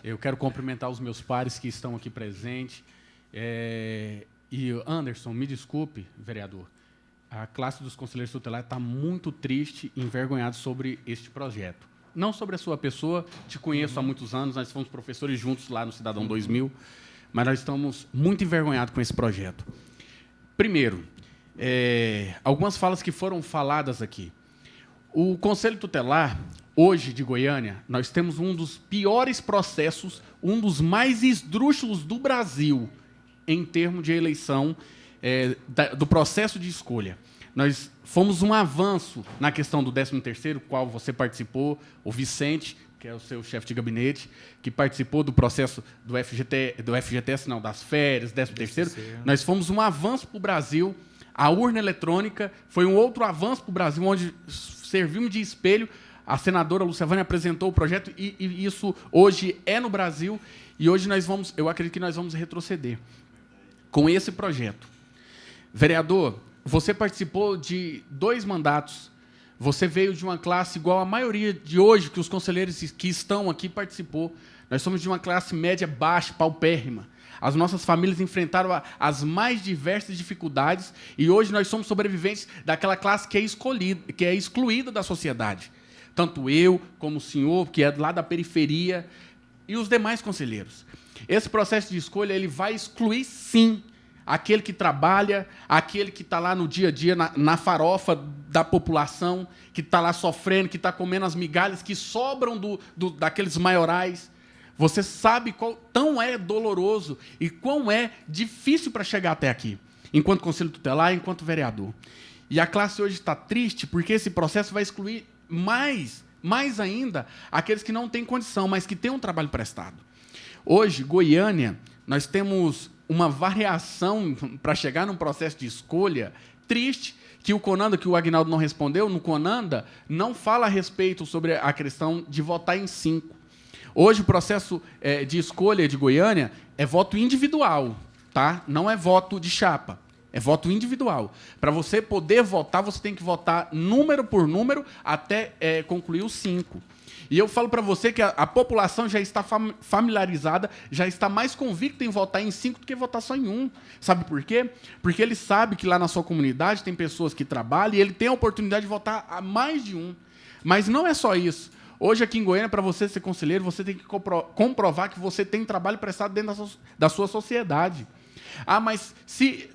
Eu quero cumprimentar os meus pares que estão aqui presentes. E, Anderson, me desculpe, vereador, a classe dos conselheiros tutelares está muito triste e envergonhada sobre este projeto. Não sobre a sua pessoa, te conheço há muitos anos, nós fomos professores juntos lá no Cidadão 2000, mas nós estamos muito envergonhados com esse projeto. Primeiro, algumas falas que foram faladas aqui. O Conselho Tutelar, hoje, de Goiânia, nós temos um dos piores processos, um dos mais esdrúxulos do Brasil, em termos de eleição, do processo de escolha. Nós fomos um avanço na questão do 13º, qual você participou, o Vicente, que é o seu chefe de gabinete, que participou do processo do FGTS, não, das férias, 13º. Nós fomos um avanço para o Brasil. A urna eletrônica foi um outro avanço para o Brasil, onde servimos de espelho. A senadora Lucevânia apresentou o projeto e isso hoje é no Brasil. E hoje eu acredito que nós vamos retroceder com esse projeto. Vereador, você participou de 2 mandatos. Você veio de uma classe igual a maioria de hoje, que os conselheiros que estão aqui participou. Nós somos de uma classe média baixa, paupérrima. As nossas famílias enfrentaram as mais diversas dificuldades e hoje nós somos sobreviventes daquela classe que é excluída da sociedade. Tanto eu, como o senhor, que é lá da periferia, e os demais conselheiros. Esse processo de escolha ele vai excluir, sim, aquele que trabalha, aquele que está lá no dia a dia, na farofa da população, que está lá sofrendo, que está comendo as migalhas que sobram daqueles maiorais. Você sabe tão é doloroso e quão é difícil para chegar até aqui, enquanto conselho tutelar, enquanto vereador. E a classe hoje está triste porque esse processo vai excluir mais ainda aqueles que não têm condição, mas que têm um trabalho prestado. Hoje, Goiânia, nós temos uma variação para chegar num processo de escolha triste, que o Conanda, que o Aguinaldo não respondeu, no Conanda, não fala a respeito sobre a questão de votar em 5. Hoje, o processo de escolha de Goiânia é voto individual, tá? Não é voto de chapa, é voto individual. Para você poder votar, você tem que votar número por número até concluir os 5. E eu falo para você que a população já está familiarizada, já está mais convicta em votar em 5 do que votar só em 1. Sabe por quê? Porque ele sabe que lá na sua comunidade tem pessoas que trabalham e ele tem a oportunidade de votar a mais de 1. Mas não é só isso. Hoje, aqui em Goiânia, para você ser conselheiro, você tem que comprovar que você tem trabalho prestado dentro da sua sociedade. Ah, mas se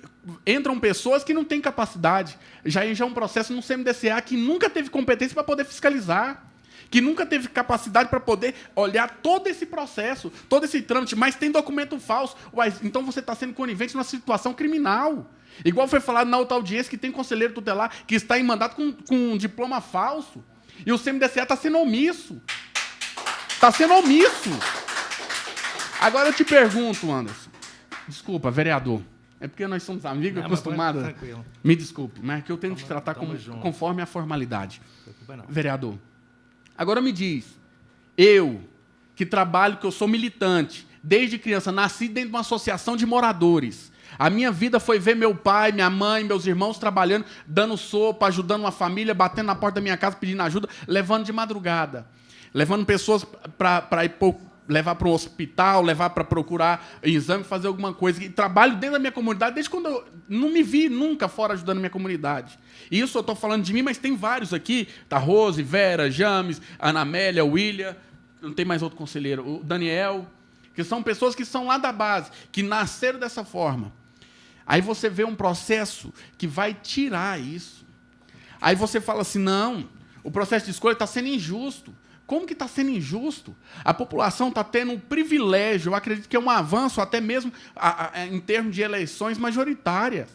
entram pessoas que não têm capacidade, já é um processo no CMDCA que nunca teve competência para poder fiscalizar, que nunca teve capacidade para poder olhar todo esse processo, todo esse trâmite, mas tem documento falso. Ué, então você está sendo conivente numa situação criminal. Igual foi falado na outra audiência que tem conselheiro tutelar que está em mandato com um diploma falso. E o CMDCA está sendo omisso. Está sendo omisso. Agora eu te pergunto, Anderson. Desculpa, vereador. É porque nós somos amigos, acostumados. Tranquilo. Me desculpe, mas é que eu tenho que te tratar conforme a formalidade. Vereador. Agora me diz, eu, que trabalho, que eu sou militante, desde criança, nasci dentro de uma associação de moradores. A minha vida foi ver meu pai, minha mãe, meus irmãos trabalhando, dando sopa, ajudando uma família, batendo na porta da minha casa, pedindo ajuda, levando de madrugada. Levando pessoas para ir levar para um hospital, levar para procurar exame, fazer alguma coisa. E trabalho dentro da minha comunidade desde quando eu não me vi nunca fora ajudando a minha comunidade. E isso eu estou falando de mim, mas tem vários aqui. Tá Rose, Vera, James, Ana Amélia, William, não tem mais outro conselheiro, o Daniel, que são pessoas que são lá da base, que nasceram dessa forma. Aí você vê um processo que vai tirar isso. Aí você fala assim, não, o processo de escolha está sendo injusto. Como que está sendo injusto? A população está tendo um privilégio, eu acredito que é um avanço até mesmo em termos de eleições majoritárias.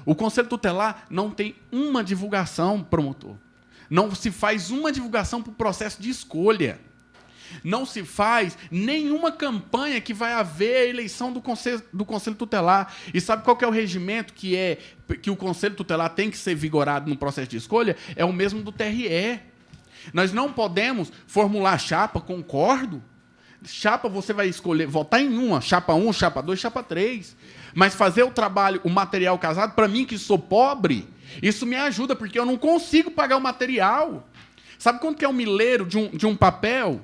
O Conselho Tutelar não tem uma divulgação, promotor. Não se faz uma divulgação para o processo de escolha. Não se faz nenhuma campanha que vai haver a eleição do Conselho Tutelar. E sabe qual que é o regimento que o Conselho Tutelar tem que ser vigorado no processo de escolha? É o mesmo do TRE. Nós não podemos formular chapa, concordo. Chapa você vai escolher, votar em uma, chapa 1, chapa 2, chapa 3. Mas fazer o trabalho, o material casado, para mim que sou pobre, isso me ajuda, porque eu não consigo pagar o material. Sabe quanto que é um milheiro de um papel?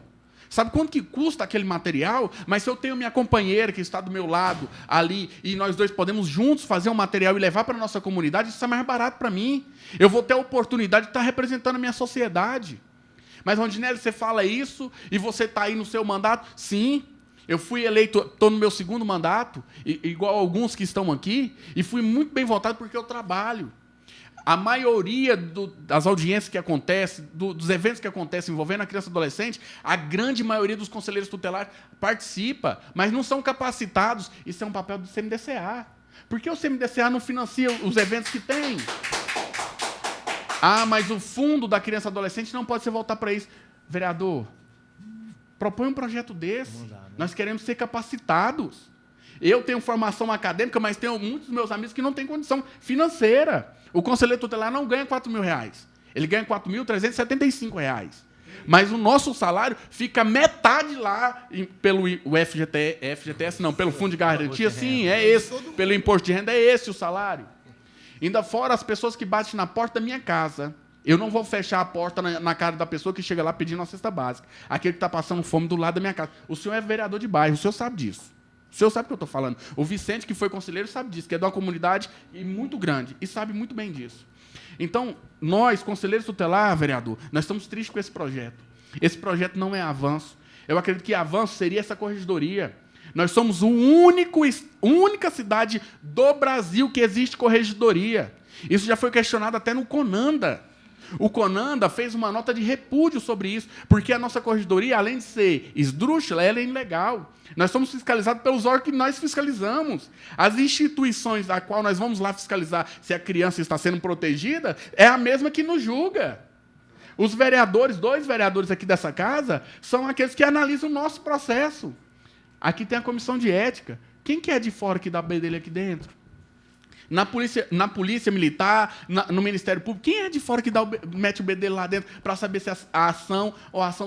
Sabe quanto que custa aquele material? Mas se eu tenho minha companheira que está do meu lado ali e nós dois podemos juntos fazer um material e levar para a nossa comunidade, isso é mais barato para mim. Eu vou ter a oportunidade de estar representando a minha sociedade. Mas, Rondinelli, você fala isso e você está aí no seu mandato? Sim, eu fui eleito, estou no meu 2º mandato, igual alguns que estão aqui, e fui muito bem votado porque eu trabalho. A maioria das audiências que acontecem, dos eventos que acontecem envolvendo a criança e adolescente, a grande maioria dos conselheiros tutelares participa, mas não são capacitados. Isso é um papel do CMDCA. Por que o CMDCA não financia os eventos que tem? Ah, mas o fundo da criança e adolescente não pode ser voltar para isso. Vereador, propõe um projeto desse. Nós queremos ser capacitados. Eu tenho formação acadêmica, mas tenho muitos dos meus amigos que não têm condição financeira. O conselheiro tutelar não ganha R$4.000. Ele ganha R$4.375. Mas o nosso salário fica metade lá pelo FGTS, não, pelo Fundo de Garantia, sim, é esse. Pelo imposto de renda, é esse o salário. Ainda fora as pessoas que batem na porta da minha casa. Eu não vou fechar a porta na cara da pessoa que chega lá pedindo uma cesta básica. Aquele que está passando fome do lado da minha casa. O senhor é vereador de bairro, o senhor sabe disso. O senhor sabe o que eu estou falando. O Vicente, que foi conselheiro, sabe disso, que é de uma comunidade muito grande e sabe muito bem disso. Então, nós, conselheiros tutelar, vereador, nós estamos tristes com esse projeto. Esse projeto não é avanço. Eu acredito que avanço seria essa corregedoria. Nós somos a única cidade do Brasil que existe corregedoria. Isso já foi questionado até no CONANDA. O CONANDA fez uma nota de repúdio sobre isso, porque a nossa corregedoria, além de ser esdrúxula, ela é ilegal. Nós somos fiscalizados pelos órgãos que nós fiscalizamos. As instituições a qual nós vamos lá fiscalizar se a criança está sendo protegida, é a mesma que nos julga. Os vereadores, 2 vereadores aqui dessa casa, são aqueles que analisam o nosso processo. Aqui tem a comissão de ética. Quem que é de fora que dá o bedelho aqui dentro? Na polícia militar, no Ministério Público, quem é de fora que mete o bedelho lá dentro para saber se a ação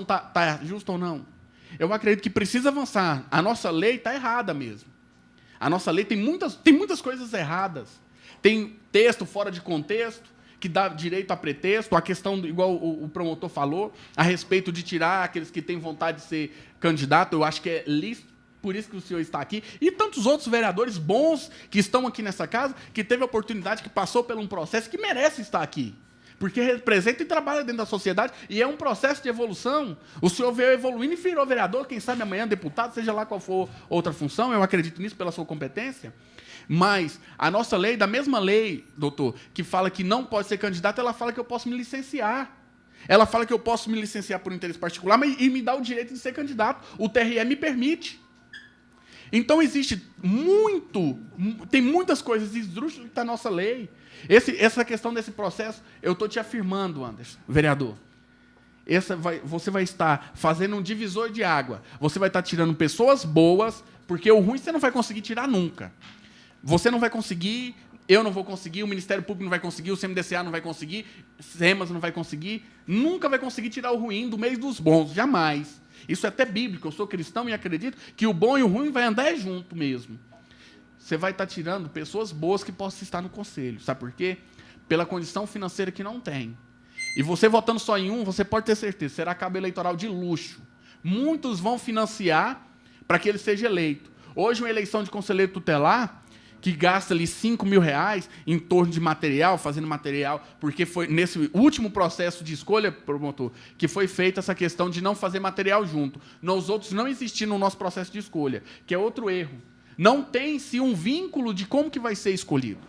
está justa ou não? Eu acredito que precisa avançar. A nossa lei está errada mesmo. A nossa lei tem muitas coisas erradas. Tem texto fora de contexto, que dá direito a pretexto, a questão, igual o promotor falou, a respeito de tirar aqueles que têm vontade de ser candidato, eu acho que é lícito. Por isso que o senhor está aqui, e tantos outros vereadores bons que estão aqui nessa casa, que teve a oportunidade, que passou por um processo, que merece estar aqui. Porque representa e trabalha dentro da sociedade, e é um processo de evolução. O senhor veio evoluindo e virou vereador, quem sabe amanhã deputado, seja lá qual for outra função, eu acredito nisso pela sua competência. Mas a nossa lei, da mesma lei, doutor, que fala que não pode ser candidato, ela fala que eu posso me licenciar. Ela fala que eu posso me licenciar por interesse particular, e me dá o direito de ser candidato. O TRE me permite. Então, tem muitas coisas esdrúxulas da nossa lei. Essa questão desse processo, eu estou te afirmando, Anderson, vereador. Você vai estar fazendo um divisor de água. Você vai estar tirando pessoas boas, porque o ruim você não vai conseguir tirar nunca. Você não vai conseguir, eu não vou conseguir, o Ministério Público não vai conseguir, o CMDCA não vai conseguir, SEMAS não vai conseguir, nunca vai conseguir tirar o ruim do meio dos bons, jamais. Isso é até bíblico, eu sou cristão e acredito que o bom e o ruim vai andar junto mesmo. Você vai estar tirando pessoas boas que possam estar no conselho. Sabe por quê? Pela condição financeira que não tem. E você votando só em um, você pode ter certeza, será cabo eleitoral de luxo. muitos vão financiar para que ele seja eleito. Hoje, uma eleição de conselheiro tutelar, que gasta ali R$5.000 em torno de material, fazendo material, porque foi nesse último processo de escolha, promotor, que foi feita essa questão de não fazer material junto. Nos outros não existia no nosso processo de escolha, que é outro erro. Não tem-se um vínculo de como que vai ser escolhido.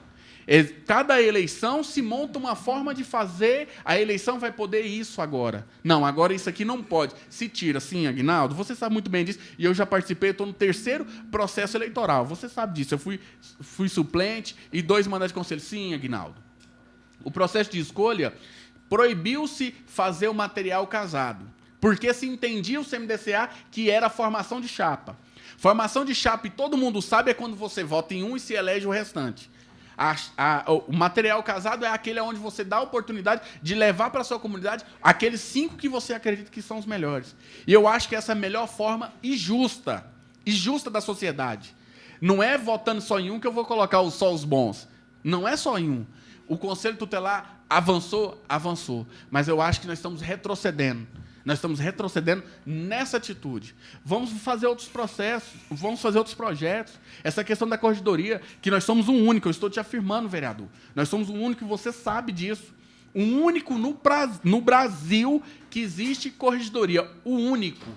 Cada eleição se monta uma forma de fazer, a eleição vai poder isso agora. Não, agora isso aqui não pode. Se tira, sim, Aguinaldo, você sabe muito bem disso, e eu já participei, estou no 3º processo eleitoral, você sabe disso, eu fui suplente e 2 mandatos de conselho. Sim, Aguinaldo. O processo de escolha proibiu-se fazer o material casado, porque se entendia o CMDCA que era a formação de chapa. Formação de chapa, e todo mundo sabe, é quando você vota em um e se elege o restante. O material casado é aquele onde você dá a oportunidade de levar para a sua comunidade aqueles 5 que você acredita que são os melhores. E eu acho que essa é a melhor forma e justa da sociedade. Não é votando só em um que eu vou colocar só os bons. Não é só em um. O Conselho Tutelar avançou, mas eu acho que nós estamos retrocedendo. Nós estamos retrocedendo nessa atitude. Vamos fazer outros processos, vamos fazer outros projetos. Essa questão da corregedoria, que nós somos um único, eu estou te afirmando, vereador. Nós somos um único, e você sabe disso. Um único no Brasil que existe corregedoria. O único.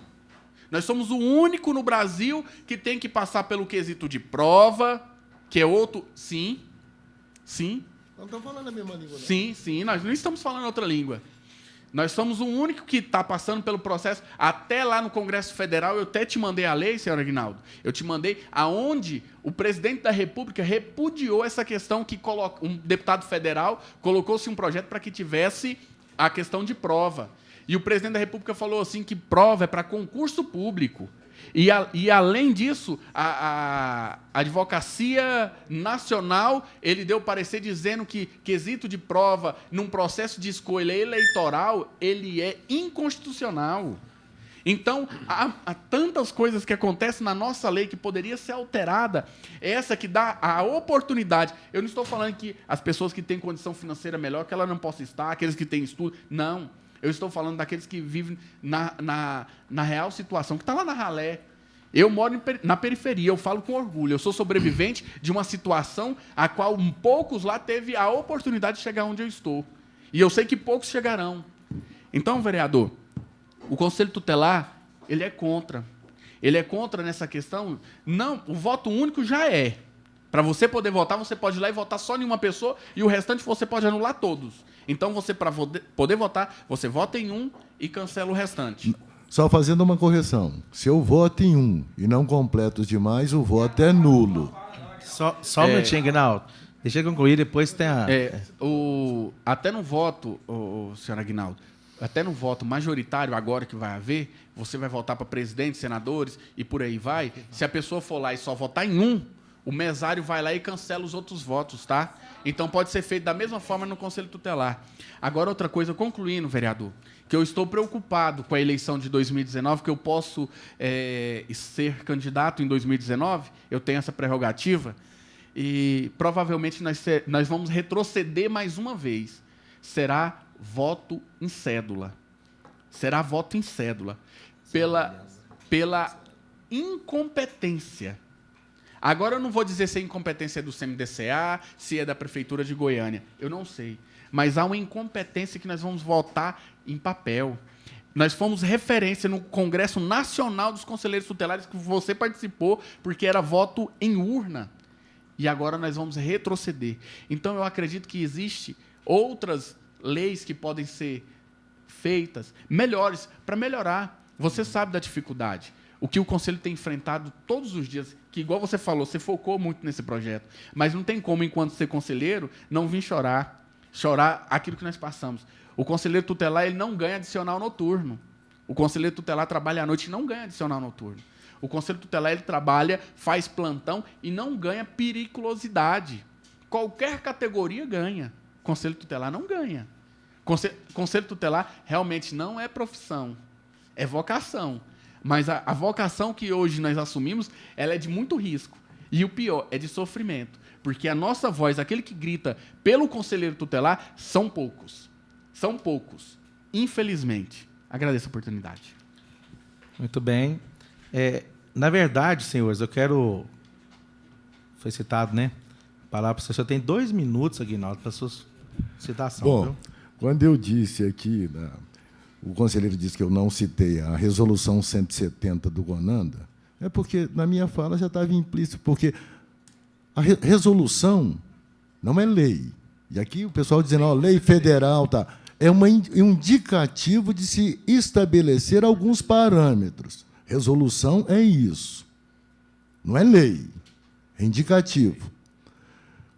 Nós somos o único no Brasil que tem que passar pelo quesito de prova, que é outro... Sim. Não estamos falando a mesma língua, não. Sim, nós não estamos falando outra língua. Nós somos o único que está passando pelo processo, até lá no Congresso Federal, eu até te mandei a lei, senhor Aguinaldo, eu te mandei aonde o presidente da República repudiou essa questão que um deputado federal colocou-se um projeto para que tivesse a questão de prova. E o presidente da República falou assim que prova é para concurso público. E além disso, a Advocacia Nacional, ele deu parecer dizendo que quesito de prova num processo de escolha eleitoral, ele é inconstitucional. Então, há tantas coisas que acontecem na nossa lei que poderia ser alterada, essa que dá a oportunidade. Eu não estou falando que as pessoas que têm condição financeira melhor, que ela não possa estar, aqueles que têm estudo, não. Eu estou falando daqueles que vivem na real situação, que está lá na ralé. Eu moro na periferia, eu falo com orgulho. Eu sou sobrevivente de uma situação a qual poucos lá teve a oportunidade de chegar onde eu estou. E eu sei que poucos chegarão. Então, vereador, o Conselho Tutelar, ele é contra. Ele é contra nessa questão. Não, o voto único já é. Para você poder votar, você pode ir lá e votar só em uma pessoa e o restante você pode anular todos. Então, você, para poder votar, você vota em um e cancela o restante. Só fazendo uma correção. Se eu voto em um e não completo os demais, o voto é nulo. Só um minutinho, Aguinaldo. Deixa eu concluir, depois tem a... Até no voto, senhor Aguinaldo, até no voto majoritário agora que vai haver, você vai votar para presidente, senadores e por aí vai. Se a pessoa for lá e só votar em um, o mesário vai lá e cancela os outros votos, tá? Então, pode ser feito da mesma forma no Conselho Tutelar. Agora, outra coisa, concluindo, vereador, que eu estou preocupado com a eleição de 2019, que eu posso ser candidato em 2019, eu tenho essa prerrogativa, e provavelmente nós vamos retroceder mais uma vez. Será voto em cédula. Será voto em cédula. Pela incompetência. Agora, eu não vou dizer se a incompetência é do CMDCA, se é da Prefeitura de Goiânia. Eu não sei. Mas há uma incompetência que nós vamos votar em papel. Nós fomos referência no Congresso Nacional dos Conselheiros Tutelares, que você participou, porque era voto em urna. E agora nós vamos retroceder. Então, eu acredito que existem outras leis que podem ser feitas, melhores, para melhorar. Você sabe da dificuldade. O que o Conselho tem enfrentado todos os dias, que, igual você falou, você focou muito nesse projeto, mas não tem como, enquanto ser conselheiro, não vir chorar aquilo que nós passamos. O conselheiro tutelar, ele não ganha adicional noturno. O conselheiro tutelar trabalha à noite e não ganha adicional noturno. O conselho tutelar, ele trabalha, faz plantão e não ganha periculosidade. Qualquer categoria ganha. O conselho tutelar não ganha. Conselho tutelar realmente não é profissão, é vocação. Mas a vocação que hoje nós assumimos, ela é de muito risco. E o pior, é de sofrimento. Porque a nossa voz, aquele que grita pelo conselheiro tutelar, são poucos. São poucos. Infelizmente. Agradeço a oportunidade. Muito bem. Na verdade, senhores, eu quero... Foi citado, né? Falar para o senhor, tem 2 minutos, Aguinaldo, para a sua citação. Bom, viu? quando eu disse aqui, né, o conselheiro disse que eu não citei a resolução 170 do Gonanda, é porque na minha fala já estava implícito, porque a resolução não é lei. E aqui o pessoal dizendo, ó, lei federal, tá? É um indicativo de se estabelecer alguns parâmetros. Resolução é isso. Não é lei, é indicativo.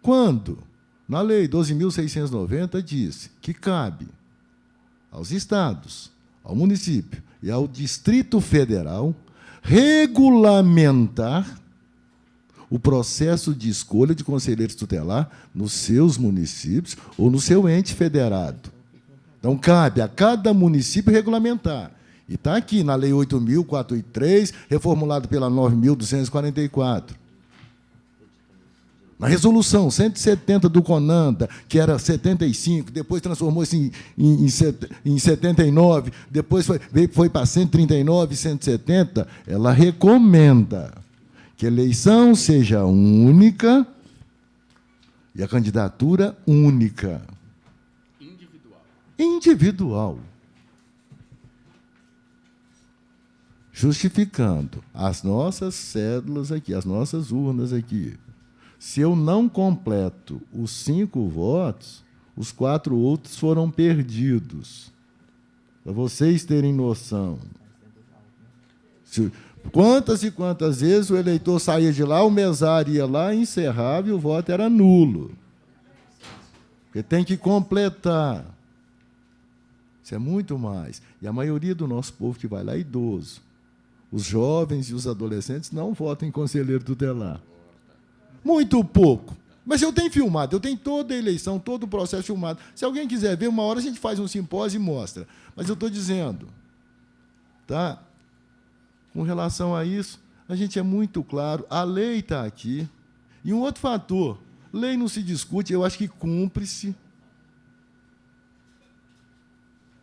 Quando, na Lei 12.690, diz que cabe aos estados, ao município e ao Distrito Federal regulamentar o processo de escolha de conselheiro tutelar nos seus municípios ou no seu ente federado. Então, cabe a cada município regulamentar. E está aqui na Lei 8.403, reformulado pela 9.244. Na resolução 170 do Conanda, que era 75, depois transformou-se em 79, depois foi para 139 e 170, ela recomenda que a eleição seja única e a candidatura única. Individual. Justificando as nossas cédulas aqui, as nossas urnas aqui. Se eu não completo os 5 votos, os 4 outros foram perdidos. Para vocês terem noção. Quantas e quantas vezes o eleitor saía de lá, o mesário ia lá, encerrava e o voto era nulo. Porque tem que completar. Isso é muito mais. E a maioria do nosso povo que vai lá é idoso. Os jovens e os adolescentes não votam em conselheiro tutelar. Muito pouco. Mas eu tenho filmado, eu tenho toda a eleição, todo o processo filmado. Se alguém quiser ver, uma hora a gente faz um simpósio e mostra. Mas eu estou dizendo, tá? Com relação a isso, a gente é muito claro, a lei está aqui. E um outro fator, lei não se discute, eu acho que cumpre-se.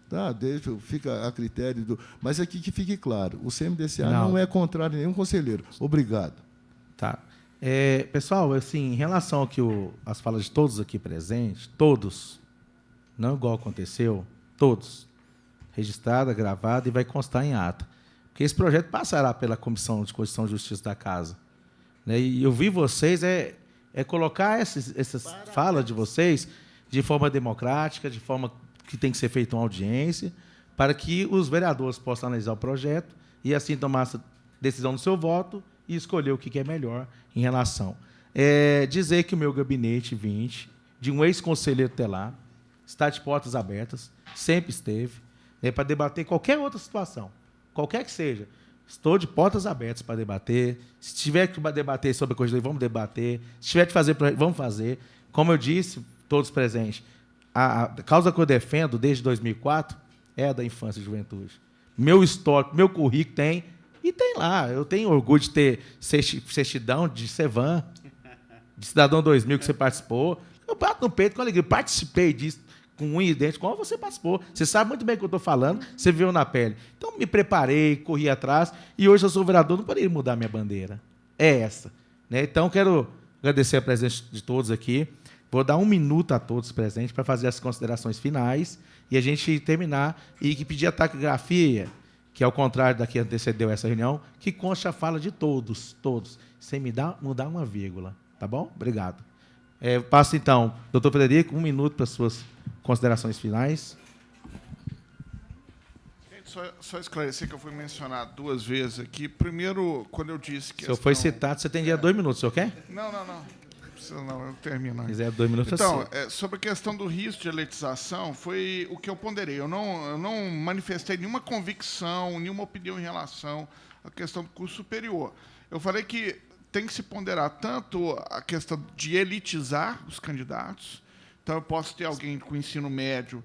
Tá, fica a critério do... Mas aqui que fique claro, o CMDCA não é contrário a nenhum conselheiro. Obrigado. Tá. Pessoal, assim, em relação ao que as falas de todos aqui presentes, todos, não igual aconteceu, todos, registrada, gravada e vai constar em ata. Porque esse projeto passará pela Comissão de Constituição e Justiça da Casa. Né? E eu vi vocês colocar essas falas de vocês de forma democrática, de forma que tem que ser feita uma audiência, para que os vereadores possam analisar o projeto e assim tomar essa decisão do seu voto e escolher o que é melhor em relação. Dizer que o meu gabinete 20, de um ex-conselheiro tutelar, está de portas abertas, sempre esteve, para debater qualquer outra situação, qualquer que seja. Estou de portas abertas para debater. Se tiver que debater sobre a coisa, vamos debater. Se tiver que fazer, vamos fazer. Como eu disse, todos presentes, a causa que eu defendo desde 2004 é a da infância e juventude. Meu histórico, meu currículo tem... E tem lá, eu tenho orgulho de ter certidão de Cevan, de Cidadão 2000 que você participou. Eu bato no peito com alegria. Participei disso com unha e dente, como você participou. Você sabe muito bem o que eu estou falando, você viu na pele. Então, me preparei, corri atrás, e hoje eu sou vereador, não poderia mudar minha bandeira. É essa. Né? Então, quero agradecer a presença de todos aqui. Vou dar 1 minuto a todos presentes para fazer as considerações finais e a gente terminar. E que pedir a taquigrafia, que, ao contrário da que antecedeu essa reunião, que conste a fala de todos, sem mudar uma vírgula. Tá bom? Obrigado. Passo, então, doutor Frederico, 1 minuto para as suas considerações finais. Só esclarecer que eu fui mencionado 2 vezes aqui. Primeiro, quando eu disse que... O senhor foi citado, você tem 2 minutos, o senhor quer? Não. Não, eu termino. Se quiser 2 minutos, então, sobre a questão do risco de elitização, foi o que eu ponderei. Eu não manifestei nenhuma convicção, nenhuma opinião em relação à questão do curso superior. Eu falei que tem que se ponderar tanto a questão de elitizar os candidatos. Então, eu posso ter alguém com ensino médio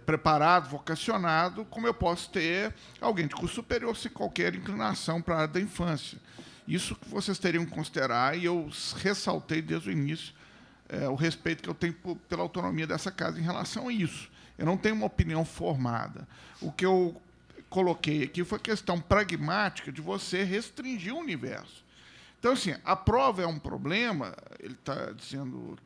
preparado, vocacionado, como eu posso ter alguém de curso superior sem qualquer inclinação para a área da infância. Isso que vocês teriam que considerar, e eu ressaltei desde o início o respeito que eu tenho pela autonomia dessa casa em relação a isso. Eu não tenho uma opinião formada. O que eu coloquei aqui foi a questão pragmática de você restringir o universo. Então, assim, a prova é um problema, ele está dizendo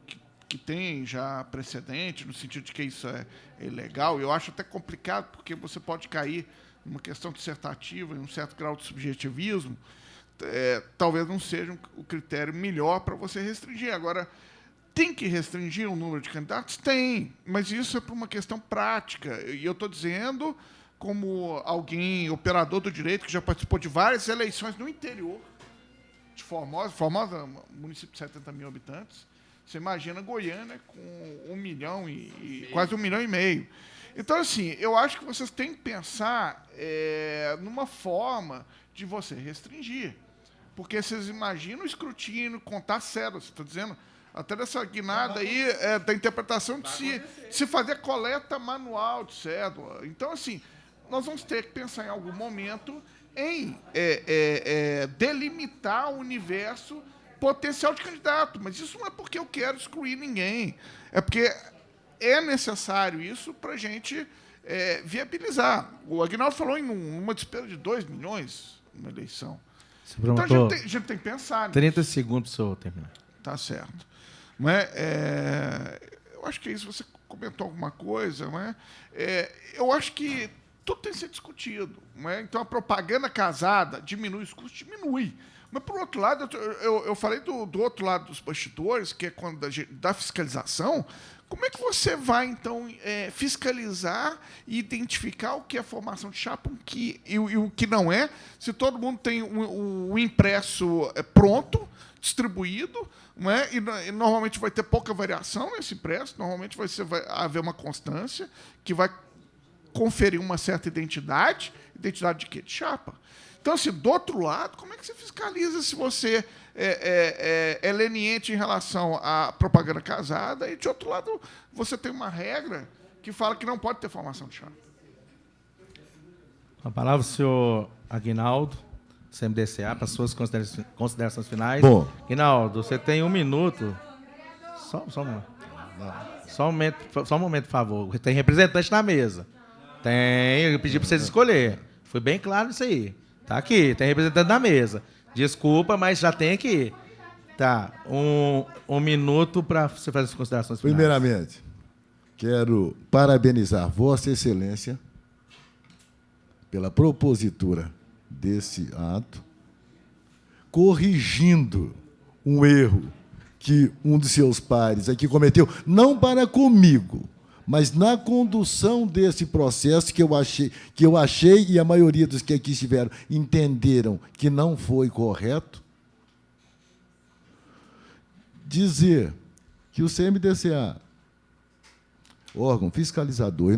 que tem já precedente, no sentido de que isso é ilegal. Eu acho até complicado, porque você pode cair numa questão dissertativa, em um certo grau de subjetivismo, talvez não seja o critério melhor para você restringir. Agora, tem que restringir o número de candidatos? Tem, mas isso é por uma questão prática. E eu estou dizendo, como alguém, operador do direito, que já participou de várias eleições no interior de Formosa, município de 70 mil habitantes. Você imagina Goiânia com 1 milhão e quase 1,5 milhão. Então, assim, eu acho que vocês têm que pensar numa forma de você restringir. Porque vocês imaginam o escrutínio, contar cédulas. Você está dizendo, até dessa guinada aí, da interpretação de se fazer coleta manual de cédula. Então, assim, nós vamos ter que pensar em algum momento em delimitar o universo potencial de candidato. Mas isso não é porque eu quero excluir ninguém. É porque é necessário isso para a gente viabilizar. O Aguinaldo falou em uma despesa de 2 milhões numa eleição. Então a gente tem que pensar nisso. 30 segundos para o senhor terminar. Tá certo. Não é? Eu acho que é isso. Você comentou alguma coisa, não é? Eu acho que tudo tem que ser discutido. Não é? Então, a propaganda casada diminui os custos? Diminui. Mas, por outro lado, eu falei do outro lado dos bastidores, que é quando da fiscalização. Como é que você vai, então, fiscalizar e identificar o que é formação de chapa e o que não é, se todo mundo tem um impresso pronto, distribuído, não é? E normalmente vai ter pouca variação nesse impresso, normalmente vai haver uma constância que vai conferir uma certa identidade de quê? De chapa. Então, assim, do outro lado, como é que você fiscaliza se você é leniente em relação à propaganda casada e, de outro lado, você tem uma regra que fala que não pode ter formação de chapa? A palavra do senhor Aguinaldo, CMDCA, para suas considerações finais. Bom. Aguinaldo, você tem 1 minuto. Só um momento, por favor. Tem representante na mesa. Tem, eu pedi para vocês escolher. Foi bem claro isso aí. Tá aqui, tem representante na mesa. Desculpa, mas já tem aqui. Tá, um minuto para você fazer as considerações finais. Primeiramente, quero parabenizar Vossa Excelência pela propositura desse ato, corrigindo um erro que um de seus pares aqui cometeu, não para comigo, mas na condução desse processo que eu achei e a maioria dos que aqui estiveram entenderam que não foi correto, dizer que o CMDCA, órgão fiscalizador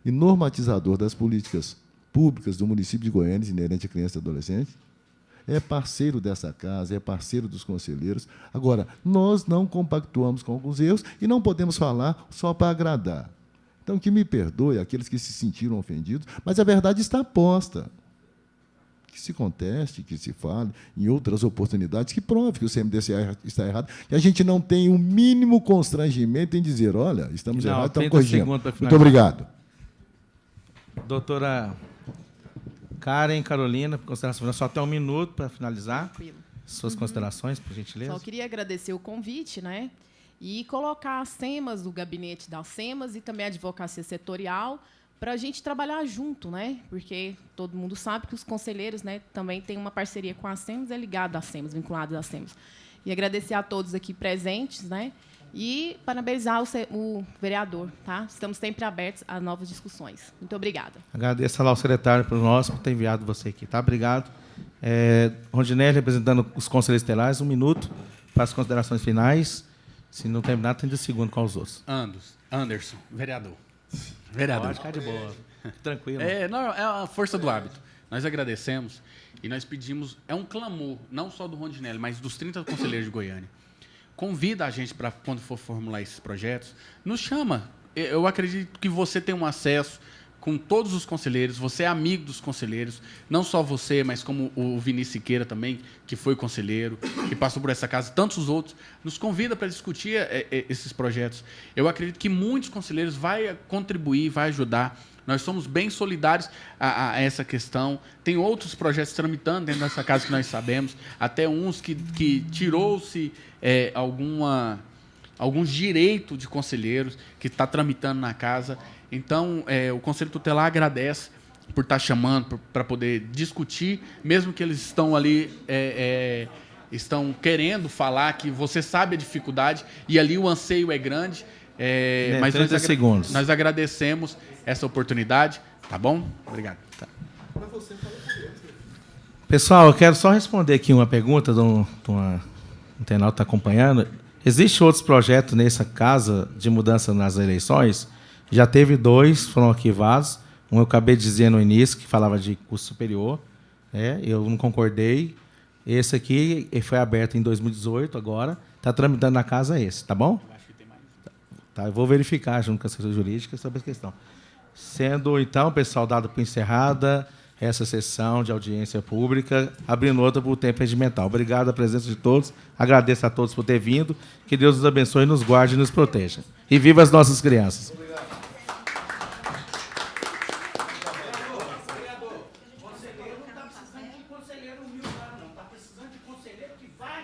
e normatizador das políticas públicas do município de Goiânia, inerente a criança e adolescente, é parceiro dessa casa, é parceiro dos conselheiros. Agora, nós não compactuamos com alguns erros e não podemos falar só para agradar. Então, que me perdoe aqueles que se sentiram ofendidos, mas a verdade está posta. Que se conteste, que se fale em outras oportunidades, que prove que o CMDCA está errado, e a gente não tem o mínimo constrangimento em dizer, olha, estamos errados, estamos corrigindo. Muito obrigado. Doutora Karen Carolina, consideração, só até 1 minuto para finalizar. Tranquilo. Suas considerações, por gentileza. Só queria agradecer o convite, né? E colocar as SEMAS, do gabinete das SEMAS e também a advocacia setorial, para a gente trabalhar junto, né? Porque todo mundo sabe que os conselheiros, né, também têm uma parceria com a SEMAS, é ligado às SEMAS, vinculado às SEMAS. E agradecer a todos aqui presentes, né? E parabenizar o vereador, tá? Estamos sempre abertos a novas discussões. Muito obrigada. Agradeço lá ao secretário por ter enviado você aqui, tá? Obrigado. Rondinelli, representando os conselheiros estelares, 1 minuto para as considerações finais. Se não terminar, 30 segundos com os outros. Anderson, vereador. Pode ficar de boa. Tranquilo. É a força do hábito. Nós agradecemos e nós pedimos, é um clamor, não só do Rondinelli, mas dos 30 conselheiros de Goiânia. Convida a gente para, quando for formular esses projetos, nos chama. Eu acredito que você tem um acesso com todos os conselheiros, você é amigo dos conselheiros, não só você, mas como o Vinícius Siqueira também, que foi conselheiro, que passou por essa casa, tantos outros, nos convida para discutir esses projetos. Eu acredito que muitos conselheiros vão contribuir, vai ajudar Nós somos bem solidários a essa questão. Tem outros projetos tramitando dentro dessa casa que nós sabemos, até uns que tirou-se alguns direitos de conselheiros que está tramitando na casa. Então, o Conselho Tutelar agradece por estar chamando, para poder discutir, mesmo que eles estão ali, estão querendo falar que você sabe a dificuldade, e ali o anseio é grande, mas 30 segundos. nós agradecemos essa oportunidade, tá bom? Obrigado. Tá. Pessoal, eu quero só responder aqui uma pergunta de um internauta que está acompanhando. Existem outros projetos nessa casa de mudança nas eleições? Já teve 2, foram arquivados. Um eu acabei de dizer no início, que falava de curso superior. Eu não concordei. Esse aqui foi aberto em 2018, agora. Está tramitando na casa esse, tá bom? Eu acho que tem mais. Tá, eu vou verificar junto com a assessoria jurídica sobre essa questão. Sendo, então, pessoal, dado por encerrada essa sessão de audiência pública, abrindo outra por tempo regimental. Obrigado a presença de todos. Agradeço a todos por ter vindo. Que Deus nos abençoe, nos guarde e nos proteja. E viva as nossas crianças. Conselheiro não está precisando de conselheiro humilde, não. Está precisando de conselheiro que vai